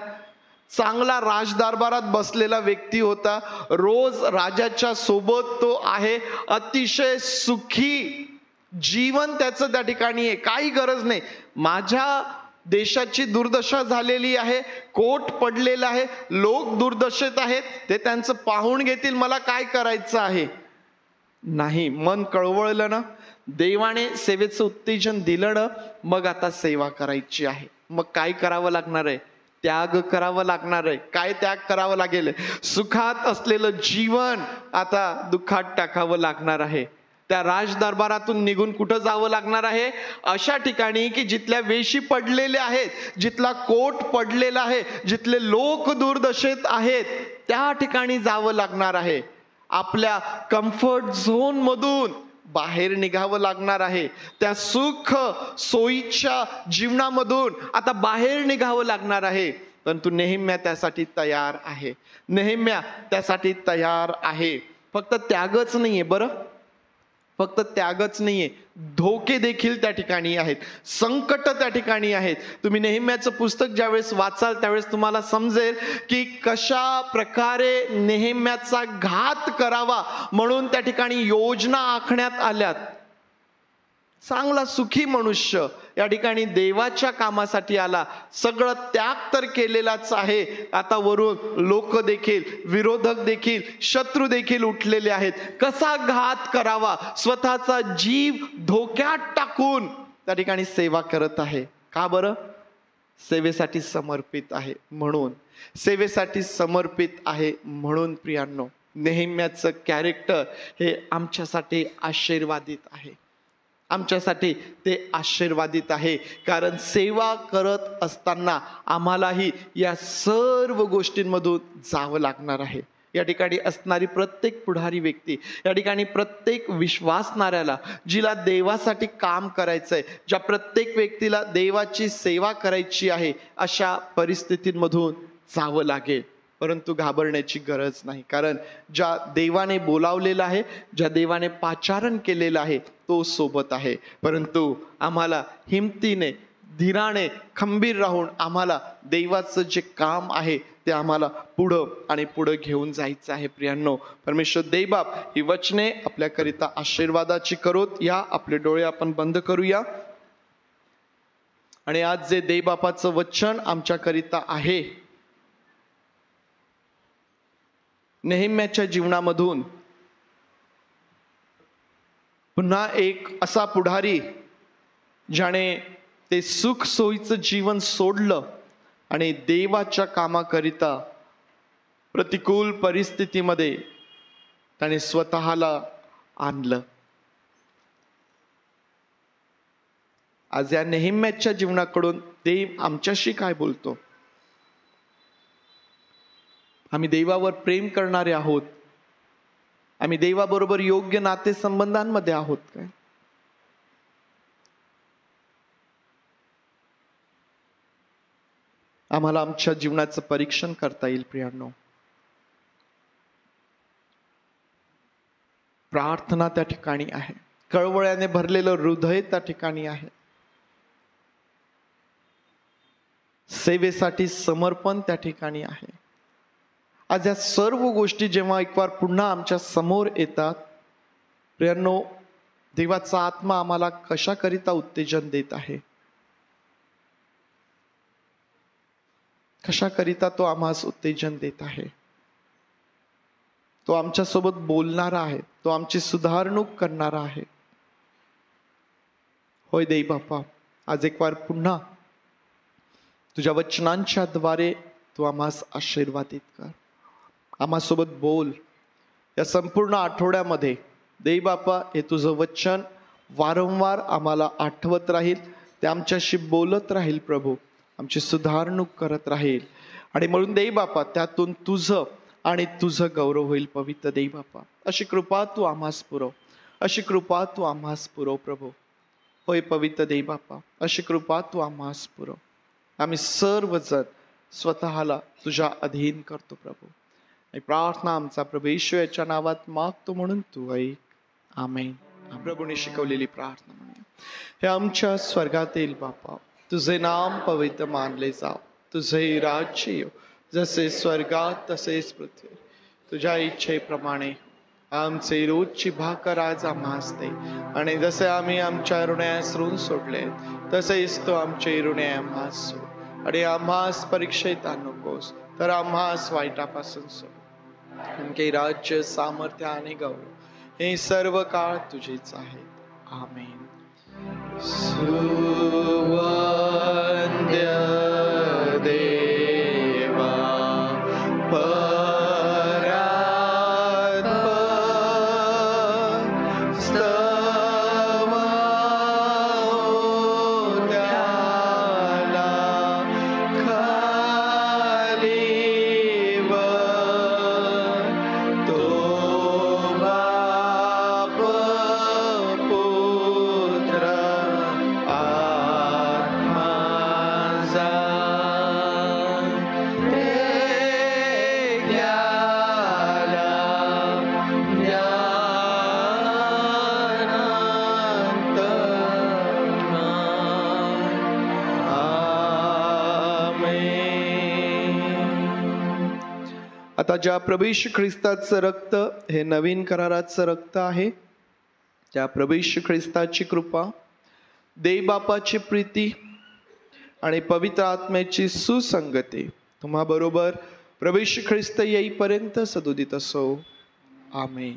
चांगला राजदरबारात बसलेला व्यक्ती होता, रोज राजाच्या सोबत तो आहे, अतिशय सुखी जीवन त्याचं त्या ठिकाणी आहे. काही गरज नाही. माझ्या देशाची दुर्दशा झालेली आहे, कोट पडलेला आहे, लोक दुर्दशेत आहेत, ते त्यांचं पाहून घेतील, मला काय करायचं आहे? नाही. मन कळवळलं ना, देवाने सेवेचं उत्तेजन दिलं ना, मग आता सेवा करायची आहे. मग काय करावं लागणार आहे? त्याग करावं लागणार आहे. काय त्याग करावं लागेल? सुखात असलेलं जीवन आता दुःखात टाकावं लागणार आहे. त्या राजदरबारातून निघून कुठं जावं लागणार आहे? अशा ठिकाणी की जिथल्या वेशी पडलेल्या आहेत, जिथला कोट पडलेला आहे, जिथले लोक दुर्दशेत आहेत, त्या ठिकाणी जावं लागणार आहे. आपल्या कम्फर्ट झोन मधून बाहेर निघावं लागणार आहे. त्या सुख सोयीच्या जीवनामधून आता बाहेर निघावं लागणार आहे. परंतु नेहम्या त्यासाठी तयार आहे. फक्त त्यागच नाहीये बरं, फक्त त्यागच नाहीये, धोके देखील त्या ठिकाणी आहेत, संकट त्या ठिकाणी आहेत. तुम्ही नेहम्याचं पुस्तक ज्यावेळेस वाचाल त्यावेळेस तुम्हाला समजेल की कशा प्रकारे नेहम्याचा घात करावा म्हणून त्या ठिकाणी योजना आखण्यात आल्यात. चांगला सुखी मनुष्य या ठिकाणी देवाच्या कामासाठी आला, सगळं त्याग तर केलेलाच आहे, आता वरून लोक देखील, विरोधक देखील, शत्रू देखील उठलेले आहेत. कसा घात करावा, स्वतःचा जीव धोक्यात टाकून त्या ठिकाणी सेवा करत आहे. का बरं? सेवेसाठी समर्पित आहे म्हणून. सेवेसाठी समर्पित आहे म्हणून प्रियांनो, नेहम्याचं कॅरेक्टर हे आमच्यासाठी आशीर्वादित आहे. आमच्यासाठी ते आशीर्वादित आहे, कारण सेवा करत असताना आम्हालाही या सर्व गोष्टींमधून जावं लागणार आहे. या ठिकाणी असणारी प्रत्येक पुढारी व्यक्ती, या ठिकाणी प्रत्येक विश्वासणाऱ्याला, जिला देवासाठी काम करायचंय, ज्या प्रत्येक व्यक्तीला देवाची सेवा करायची आहे, अशा परिस्थितींमधून जावं लागेल. परंतु घाबरण्याची गरज नाही, कारण ज्या देवाने बोलावलेलं आहे, ज्या देवाने पाचारण केलेलं आहे, तो सोबत आहे. परंतु आम्हाला हिमतीने, धीराने, खंबीर राहून आम्हाला देवाचं जे काम आहे ते आम्हाला पुढं आणि पुढं घेऊन जायचं आहे. प्रियांनो, परमेश्वर देवबाप ही वचने आपल्याकरिता आशीर्वादाची करोत. या आपले डोळे आपण बंद करूया. आणि आज जे देवबापाचं वचन आमच्याकरिता आहे, नेहम्याच्या जीवनामधून पुन्हा एक असा पुढारी ज्याने ते सुख सोयीचं जीवन सोडलं आणि देवाच्या कामाकरिता प्रतिकूल परिस्थितीमध्ये त्याने स्वतःला आणलं. आज या नेहम्याच्या जीवनाकडून देव आमच्याशी काय बोलतो? आम्ही देवावर प्रेम करणारे आहोत? आम्ही देवाबरोबर योग्य नातेसंबंधांमध्ये आहोत काय? आम्हाला आमच्या जीवनाचं परीक्षण करता येईल प्रियांनो. प्रार्थना त्या ठिकाणी आहे, कळवळ्याने भरलेलं हृदय त्या ठिकाणी आहे, सेवेसाठी समर्पण त्या ठिकाणी आहे. आज या सर्व गोष्टी जेव्हा एक वार पुन्हा आमच्या समोर येतात प्रियांनो, देवाचा आत्मा आम्हाला कशाकरिता उत्तेजन देत आहे, कशाकरिता तो आम्हास उत्तेजन देत आहे? तो आमच्यासोबत बोलणारा आहे, तो आमची सुधारणूक करणारा आहे. होय देव बापा, आज एक वार पुन्हा तुझ्या वचनांच्या द्वारे तू आम्हास आशीर्वादित कर, आम्हासोबत बोल. या संपूर्ण आठवड्यामध्ये देव बापा हे तुझं वचन वारंवार आम्हाला आठवत राहील, ते आमच्याशी बोलत राहील प्रभू, आमची सुधारणूक करत राहील. आणि म्हणून देव बापा त्यातून तुझं आणि तुझं गौरव होईल. पवित्र देव बापा, अशी कृपा तू आम्हास पुरव, अशी कृपा तू आम्हास पुरव प्रभू. होय पवित्र देव बापा, अशी कृपा तू आम्हास पुरव. आम्ही सर्वजण स्वतःला तुझ्या अधीन करतो प्रभू. आणि प्रार्थना आमचा प्रभू येशू याच्या नावात मागतो म्हणून तू ऐक. आमेन. प्रभूने शिकवलेली प्रार्थना म्हणूया. हे आमच्या स्वर्गातील बापा, तुझे नाम पवित्र मानले जाव, तुझे राज्य येऊ, जसे स्वर्गात तसेच पृथ्वी. तुझ्या इच्छेप्रमाणे आमचे रोजची भाकर आज आम्हास दे, आणि जसे आम्ही आमच्या ऋणास ऋण सोडले तसेच तो आमचे ऋणे आम्हास सोड, आणि आम्हास परीक्षेत आणू नकोस, तर आम्हास वाईटापासून सोड. कारण राज्य, सामर्थ्य आणि गौरव हे सर्व काळ तुझेच आहेत. आमेन. सुवंद्य देवा आता ज्या प्रभू येशू ख्रिस्ताचं रक्त हे नवीन कराराचं रक्त आहे, त्या प्रभू येशू ख्रिस्ताची कृपा, देव बापाची प्रीती आणि पवित्र आत्म्याची सुसंगती तुम्हा बरोबर प्रभू येशू ख्रिस्त येईपर्यंत सदोदित असो. आमेन.